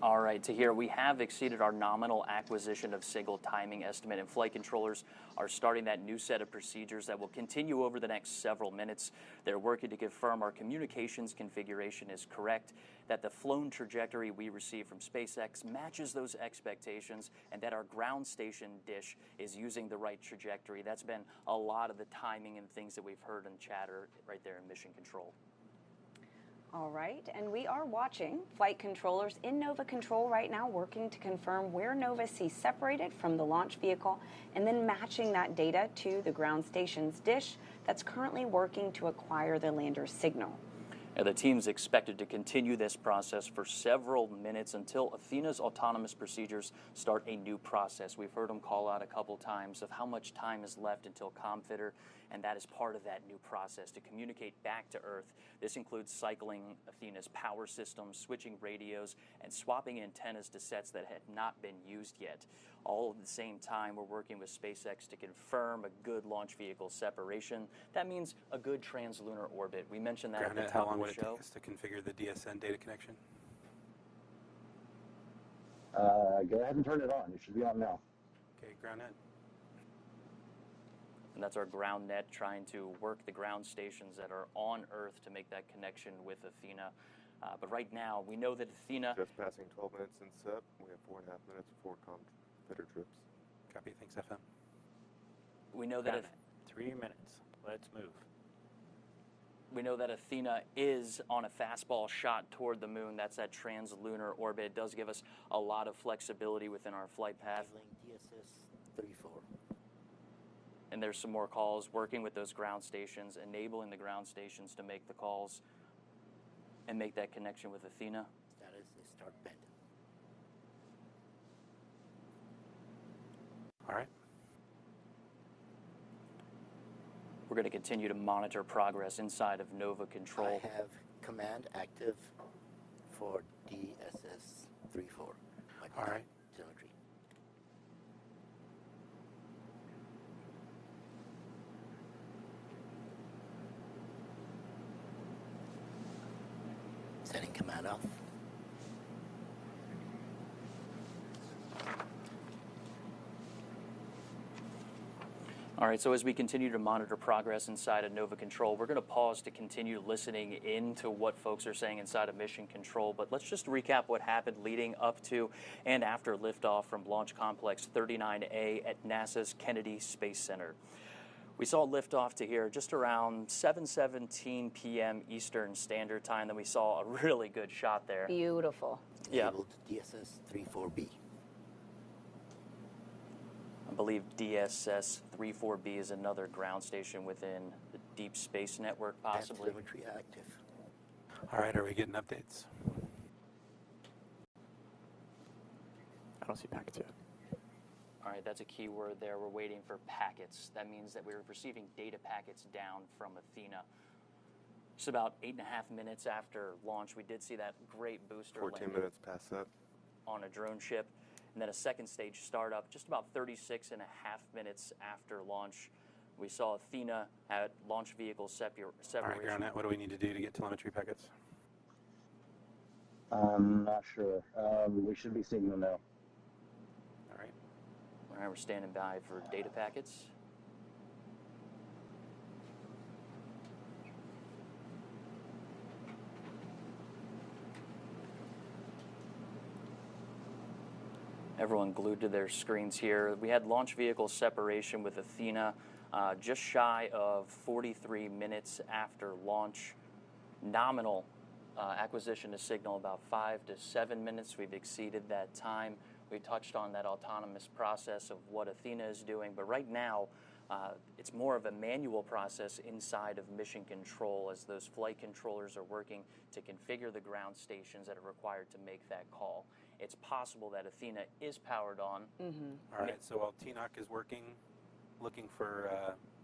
All right, Tahir, we have exceeded our nominal acquisition of single timing estimate, and flight controllers are starting that new set of procedures that will continue over the next several minutes. They're working to confirm our communications configuration is correct, that the flown trajectory we receive from SpaceX matches those expectations, and that our ground station dish is using the right trajectory. That's been a lot of the timing and things that we've heard in chatter right there in mission control. All right, and we are watching flight controllers in Nova Control right now, working to confirm where Nova sees separated from the launch vehicle, and then matching that data to the ground station's dish that's currently working to acquire the lander's signal. The team's expected to continue this process for several minutes until Athena's autonomous procedures start a new process. We've heard them call out a couple times of how much time is left until ComFitter, and that is part of that new process to communicate back to Earth. This includes cycling Athena's power systems, switching radios, and swapping antennas to sets that had not been used yet. All at the same time, we're working with SpaceX to confirm a good launch vehicle separation. That means a good translunar orbit. We mentioned that at the top of the show. How long would it take us to configure the DSN data connection? Go ahead and turn it on. It should be on now. Okay, ground net. And that's our ground net trying to work the ground stations that are on Earth to make that connection with Athena. But right now, we know that Athena... Just passing 12 minutes in SEP. We have 4.5 minutes before ComFitter trips. Copy. Thanks, FM. We know that... 3 minutes. Let's move. We know that Athena is on a fastball shot toward the moon. That's that translunar orbit. It does give us a lot of flexibility within our flight path. DSS 34. And there's some more calls working with those ground stations, enabling the ground stations to make the calls and make that connection with Athena. Status is start bend. All right. We're going to continue to monitor progress inside of Nova Control. I have command active for DSS 34. All right. Telemetry. Setting command off. All right, so as we continue to monitor progress inside of Nova Control, we're going to pause to continue listening into what folks are saying inside of Mission Control. But let's just recap what happened leading up to and after liftoff from Launch Complex 39A at NASA's Kennedy Space Center. We saw liftoff to here just around 7:17 p.m. Eastern Standard Time. Then we saw a really good shot there. Beautiful. Yeah. Enabled DSS 34B. I believe DSS 34B is another ground station within the Deep Space Network, possibly. Telemetry active. All right, are we getting updates? I don't see packets yet. All right, that's a key word there. We're waiting for packets. That means that we're receiving data packets down from Athena. Just about 8.5 minutes after launch, we did see that great booster 14 minutes past that. On a drone ship. And then a second stage startup just about 36.5 minutes after launch. We saw Athena at launch vehicle separation. All right, ground net, what do we need to do to get telemetry packets? I'm not sure. We should be seeing them now. All right, we're standing by for data packets. Everyone glued to their screens here. We had launch vehicle separation with Athena just shy of 43 minutes after launch. Nominal acquisition of signal, about 5 to 7 minutes. We've exceeded that time. We touched on that autonomous process of what Athena is doing, but right now it's more of a manual process inside of mission control as those flight controllers are working to configure the ground stations that are required to make that call. It's possible that Athena is powered on. All right, so while TNOC is working, looking for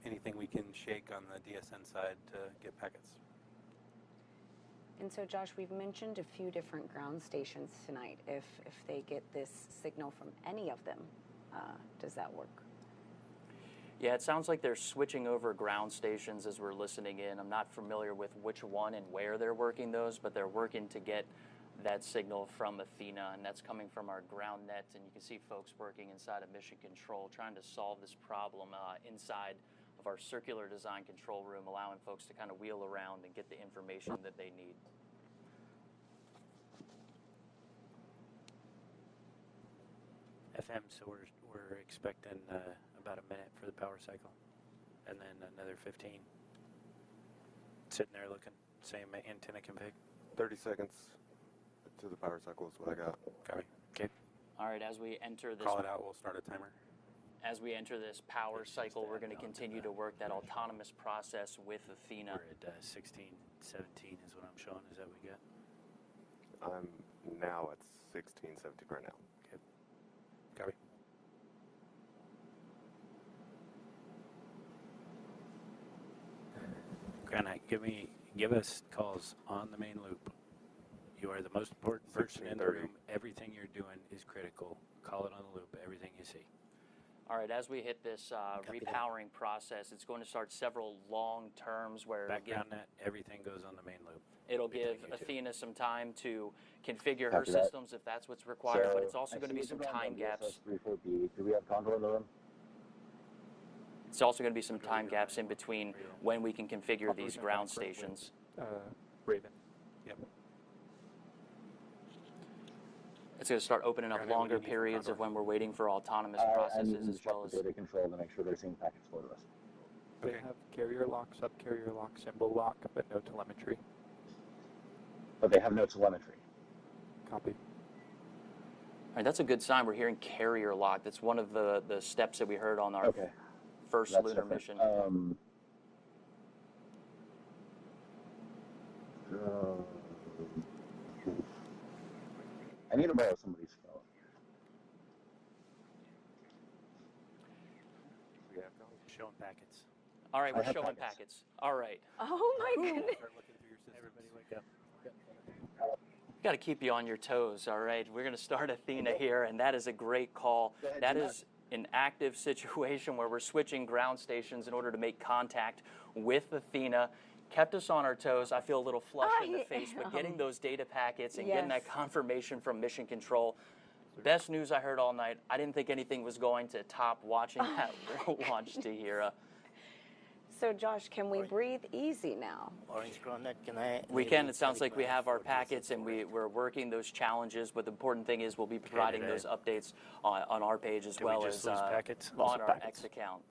anything we can shake on the DSN side to get packets. And so, Josh, we've mentioned a few different ground stations tonight. If they get this signal from any of them, does that work? Yeah, it sounds like they're switching over ground stations as we're listening in. I'm not familiar with which one and where they're working those, but they're working to get that signal from Athena, and that's coming from our ground net. And you can see folks working inside of mission control trying to solve this problem inside of our circular design control room, allowing folks to kind of wheel around and get the information that they need. FM, so we're expecting about a minute for the power cycle, and then another 15. Sitting there looking, same antenna config. 30 seconds to the power cycle is what I got. Copy. Okay. All right, as we enter this, Call it out, we'll start a timer. As we enter this power cycle, we're going to continue to work that autonomous process with Athena. We're at 16, 17 is what I'm showing. Is that what we got? I'm now at 16, 17 right now. Okay. Copy. Granite, give us calls on the main loop. You are the most important person in the room. Everything you're doing is critical. Call it on the loop, everything you see. All right, as we hit this repowering process, it's going to start several long terms where background net, everything goes on the main loop. It'll give Athena some time to configure her systems if that's what's required, but it's also going to be some time gaps. Do we have control in the room? It's also going to be some time gaps in between when we can configure these ground stations. Raven. Yep. It's going to start opening up longer periods of when we're waiting for autonomous processes as well as data control to make sure they're seeing packets for us. They have carrier lock, sub-carrier lock, symbol lock, but no telemetry. But they have no telemetry. Copy. All right, that's a good sign. We're hearing carrier lock. That's one of the steps that we heard on our first lunar mission. I need to borrow somebody's phone. Showing packets. All right, we're showing packets. All right. Oh my goodness. Everybody wake up. Got to keep you on your toes, all right? We're going to start Athena here, and that is a great call. That is an active situation where we're switching ground stations in order to make contact with Athena. Kept us on our toes. I feel a little flushed in the face, but getting those data packets and getting that confirmation from mission control, best news I heard all night. I didn't think anything was going to top watching that launch to Hera. So, Josh, can we breathe easy now? We can. It sounds like we have our packets and we're working those challenges, but the important thing is we'll be providing those updates on our page as well as on our X account.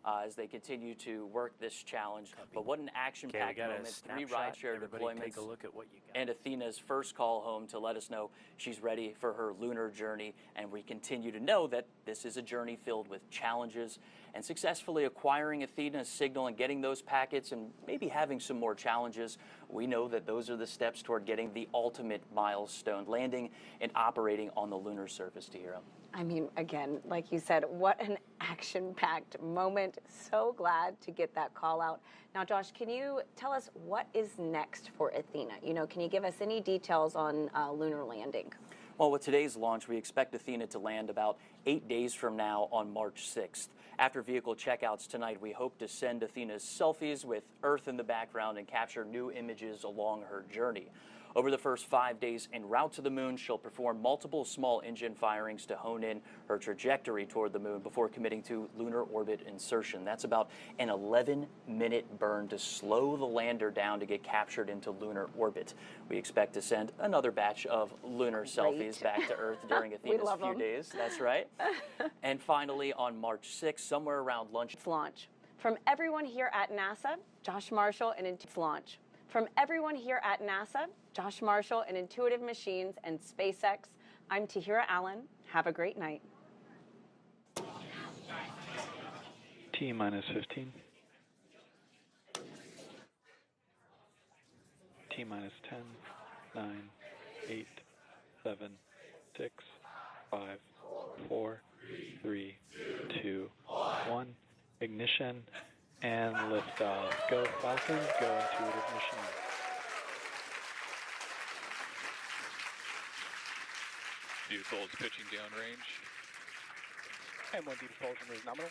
As they continue to work this challenge. But what an action-packed moment, 3 rideshare deployments, take a look at what you got. and Athena's first call home to let us know she's ready for her lunar journey, and we continue to know that this is a journey filled with challenges, and successfully acquiring Athena's signal and getting those packets and maybe having some more challenges, we know that those are the steps toward getting the ultimate milestone, landing and operating on the lunar surface, Tahira. I mean, again, like you said, what an action-packed moment. So glad to get that call out. Now, Josh, can you tell us what is next for Athena? You know, can you give us any details on lunar landing? Well, with today's launch, we expect Athena to land about 8 days from now on March 6th. After vehicle checkouts tonight, we hope to send Athena's selfies with Earth in the background and capture new images along her journey. Over the first 5 days en route to the moon, she'll perform multiple small engine firings to hone in her trajectory toward the moon before committing to lunar orbit insertion. That's about an 11-minute burn to slow the lander down to get captured into lunar orbit. We expect to send another batch of lunar selfies back to Earth during Athena's few days. That's right. And finally, on March 6th, somewhere around lunch. Launch. From everyone here at NASA, Josh Marshall and Intuitive Launch. From everyone here at NASA, Josh Marshall and Intuitive Machines and SpaceX, I'm Tahira Allen. Have a great night. T-minus 15. T-minus 10, 9, 8, 7, 6, 5, 4, 3, 2, 1. Ignition and liftoff. Go Falcon, go Intuitive Machine. Vehicle is pitching downrange. And 1D propulsion is nominal.